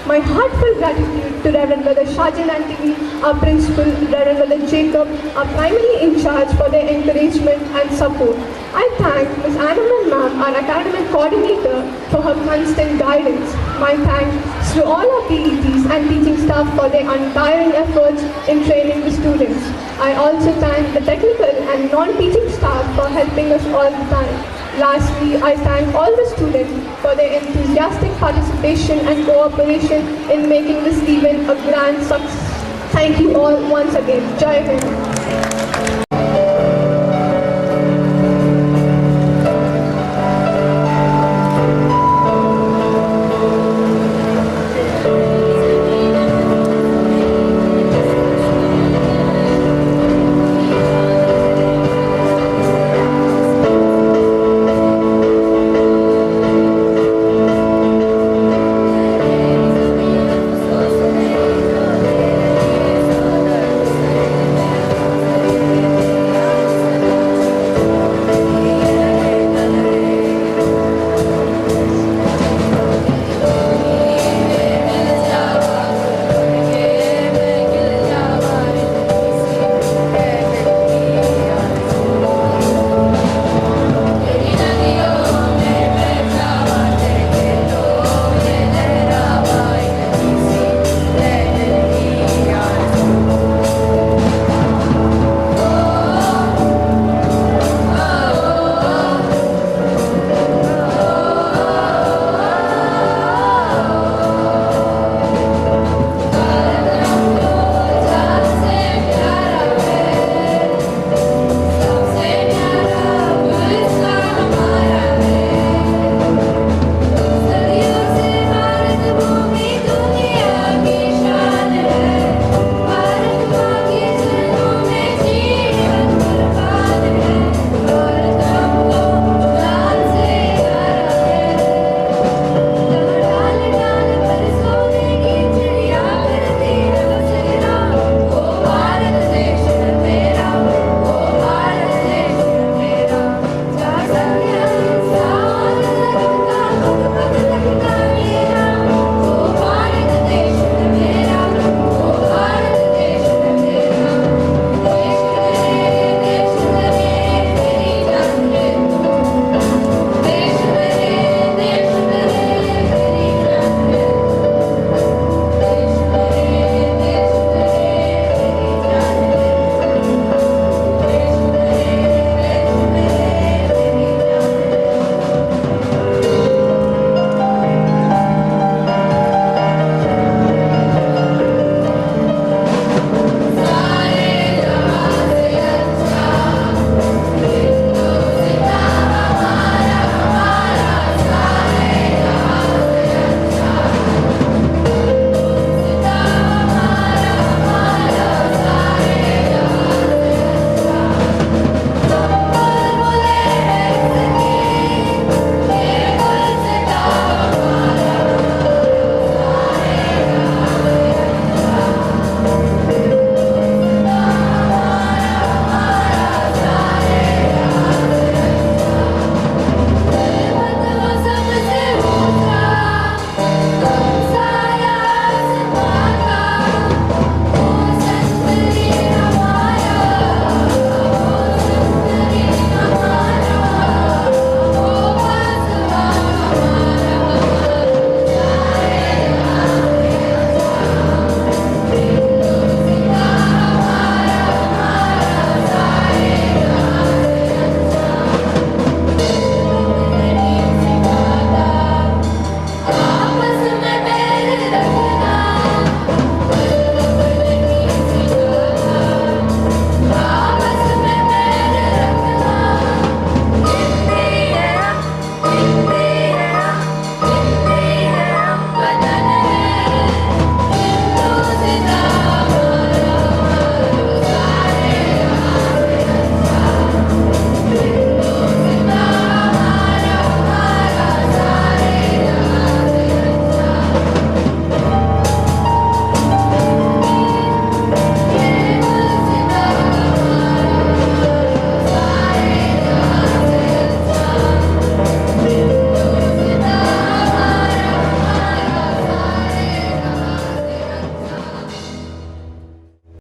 My heartfelt gratitude to Reverend Brother Shajan Antony, our principal, Reverend Brother Jacob, our primary in charge, for their encouragement and support. I thank Ms. Annaman Ma'am, our academic coordinator, for her constant guidance. My thanks to all our PETs and teaching staff for their untiring efforts in training the students. I also thank the technical and non-teaching staff for helping us all the time. Lastly, I thank all the students for their enthusiastic participation and cooperation in making this event a grand success. Thank you all once again. Jai Hind.